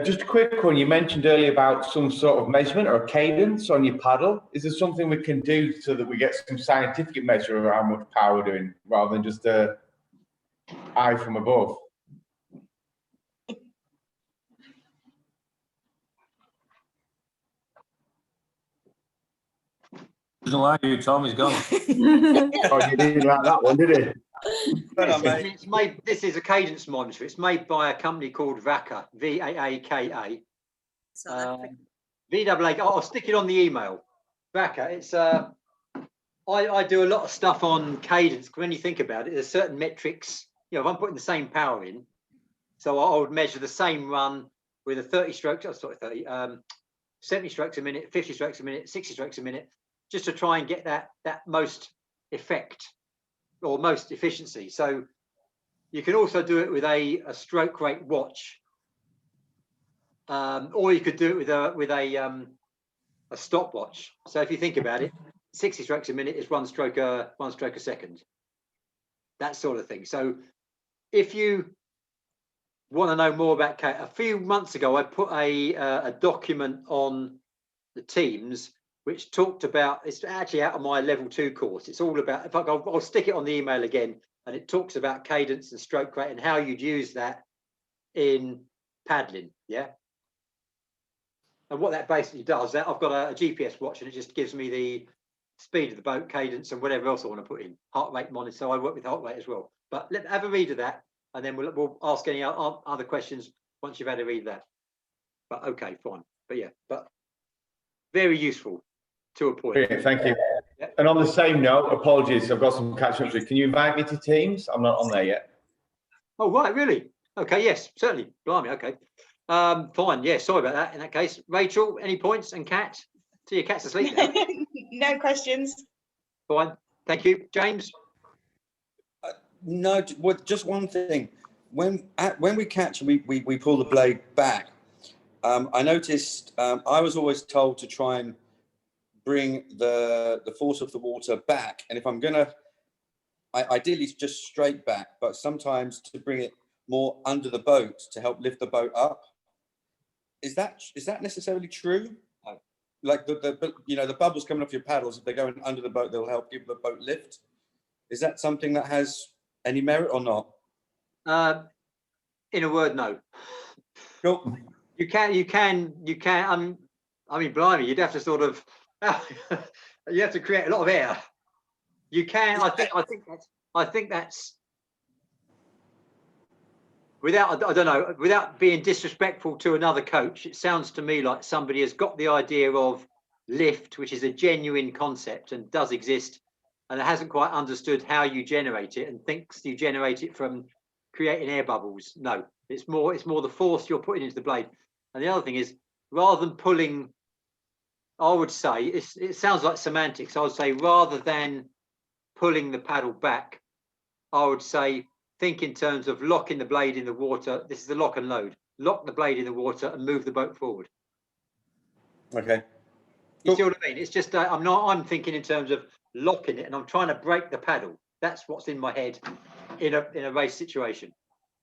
Just a quick one. You mentioned earlier about some sort of measurement or a cadence on your paddle. Is there something we can do so that we get some scientific measure of how much power we're doing, rather than just a eye from above? Doesn't like you, Tom. He's gone. Oh, you didn't like that one, did he? It's made. This is a cadence monitor. It's made by a company called VAKA, VAAKA. VAA. I'll stick it on the email. VAKA. It's I do a lot of stuff on cadence. When you think about it, there's certain metrics. You know, if I'm putting the same power in, so I would measure the same run with a 30 strokes. Oh, sorry, 30. 70 strokes a minute, 50 strokes a minute, 60 strokes a minute, just to try and get that most effect or most efficiency. So you can also do it with a stroke rate watch, or you could do it with a stopwatch. So if you think about it, 60 strokes a minute is one stroke a second, that sort of thing. So if you want to know more about a few months ago, I put a document on the Teams which talked about, it's actually out of my level 2 course. It's all about, in fact, I'll stick it on the email again, and it talks about cadence and stroke rate and how you'd use that in paddling. Yeah. And what that basically does, that I've got a GPS watch, and it just gives me the speed of the boat, cadence, and whatever else I want to put in, heart rate monitor. So I work with heart rate as well. But have a read of that, and then we'll ask any other questions once you've had a read of that. But okay, fine. But yeah, but very useful to a point. Brilliant, thank you. Yeah. And on the same note, apologies, I've got some catch up to. Can you invite me to Teams? I'm not on there yet. Oh right, really? Okay, yes, certainly. Blimey, okay. Fine. Yeah, sorry about that. In that case, Rachel, any points? And Kat? So your cat's asleep now. No questions. Fine. Thank you, James. No, just one thing. When we catch, we pull the blade back. I noticed I was always told to try and bring the force of the water back, and if I'm gonna, ideally just straight back, but sometimes to bring it more under the boat to help lift the boat up. Is that necessarily true? Like the bubbles coming off your paddles, if they're going under the boat, they'll help give the boat lift. Is that something that has any merit or not? In a word, no. Cool. You can. I mean, blimey, you'd have to sort of. You have to create a lot of air. You can. I think that's. Without, I don't know, without being disrespectful to another coach, it sounds to me like somebody has got the idea of lift, which is a genuine concept and does exist, and hasn't quite understood how you generate it and thinks you generate it from creating air bubbles. No, it's more the force you're putting into the blade. And the other thing is, rather than pulling, I would say, it sounds like semantics. I would say rather than pulling the paddle back, I would say think in terms of locking the blade in the water. This is the lock and load. Lock the blade in the water and move the boat forward. Okay. You see what I mean? It's just I'm thinking in terms of locking it, and I'm trying to break the paddle. That's what's in my head in a race situation.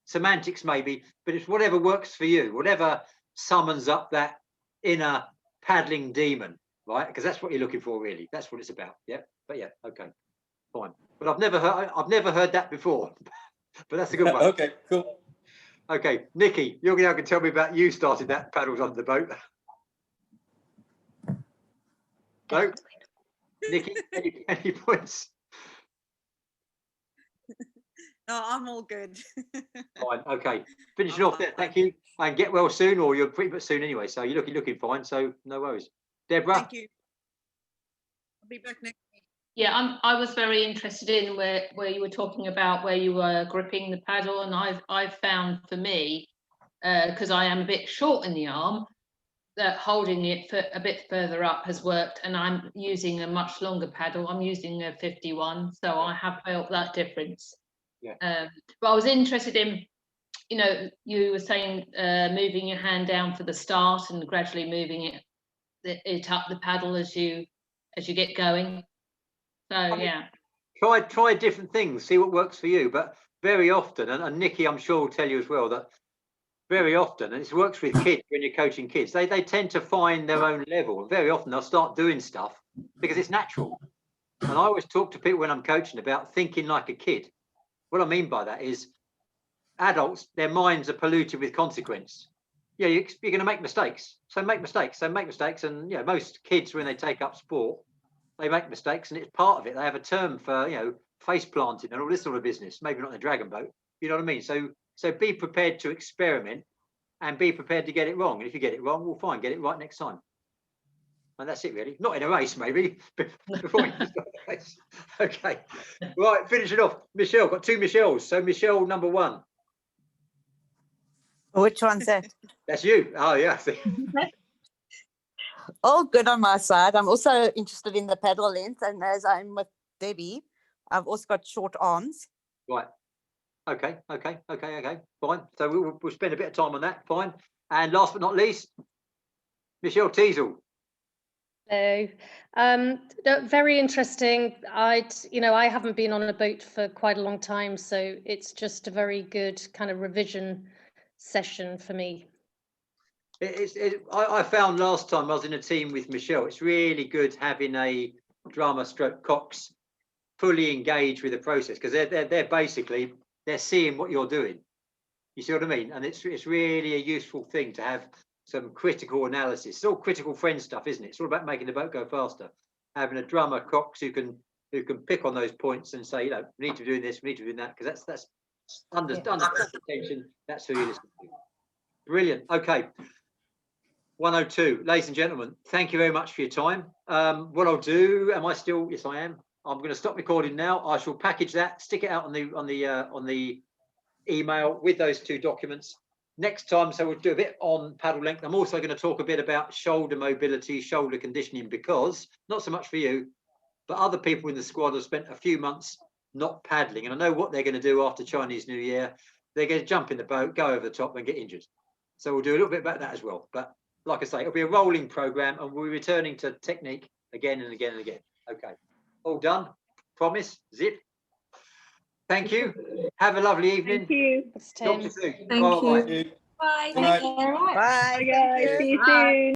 Semantics maybe, but it's whatever works for you, whatever summons up that inner paddling demon, right? Because that's what you're looking for, really. That's what it's about. Yeah. But yeah, okay, fine. But I've never heard that before. But that's a good one. Okay, cool. Okay, Nikki, you're going to tell me about you started that paddles under the boat. No, Nikki, any points? No, I'm all good. Fine. Okay, finishing off there. Thank you, and get well soon, or you're pretty much soon anyway. So you're looking fine. So no worries. Deborah. Thank you. I'll be back next week. Yeah, I was very interested in where you were talking about where you were gripping the paddle, and I've found for me, because I am a bit short in the arm, that holding it for a bit further up has worked, and I'm using a much longer paddle. I'm using a 51, so I have felt that difference. Yeah. But I was interested in, you were saying moving your hand down for the start and gradually moving it up the paddle as you get going. So yeah, try different things, see what works for you. But very often, and Nikki, I'm sure will tell you as well, that very often, and it works with kids when you're coaching kids, they tend to find their own level, and very often they'll start doing stuff because it's natural. And I always talk to people when I'm coaching about thinking like a kid. What I mean by that is adults, their minds are polluted with consequence. Yeah, you're going to make mistakes, so make mistakes, and most kids, when they take up sport, they make mistakes, and it's part of it. They have a term for, you know, face planting and all this sort of business. Maybe not in a dragon boat. You know what I mean? So be prepared to experiment and be prepared to get it wrong. And if you get it wrong, well, fine, get it right next time. And that's it, really. Not in a race, maybe, before you start the race. Okay, right, finish it off. Michelle, got two Michelles. So Michelle, number one. Which one's it? That's you. Oh, yeah. All good on my side. I'm also interested in the pedal length, and as I'm with Debbie, I've also got short arms. Right. Okay. Fine. So we'll spend a bit of time on that. Fine. And last but not least, Michelle Teasel. Hello. Very interesting. I haven't been on a boat for quite a long time, so it's just a very good kind of revision session for me. I found last time I was in a team with Michelle, it's really good having a drummer stroke cox fully engaged with the process, because they're basically, they're seeing what you're doing. You see what I mean? And it's really a useful thing to have some critical analysis. It's all critical friend stuff, isn't it? It's all about making the boat go faster. Having a drummer cox who can pick on those points and say, you know, we need to be doing this, we need to be doing that, because that's under attention. That's who you listen to. Brilliant. Okay. 102, ladies and gentlemen, thank you very much for your time. What I'll do, am I still? Yes, I am. I'm going to stop recording now. I shall package that, stick it out on the email with those two documents next time. So we'll do a bit on paddle length. I'm also going to talk a bit about shoulder mobility, shoulder conditioning, because not so much for you, but other people in the squad have spent a few months not paddling, and I know what they're going to do after Chinese New Year. They're going to jump in the boat, go over the top, and get injured. So we'll do a little bit about that as well. But like I say, it'll be a rolling program, and we'll be returning to technique again and again and again. Okay, all done. Promise. Zip. Thank you. Have a lovely evening. Thank you. Talk to you soon. Thank you. Bye. Bye. Good night. Bye. Bye, guys. See you Bye. soon.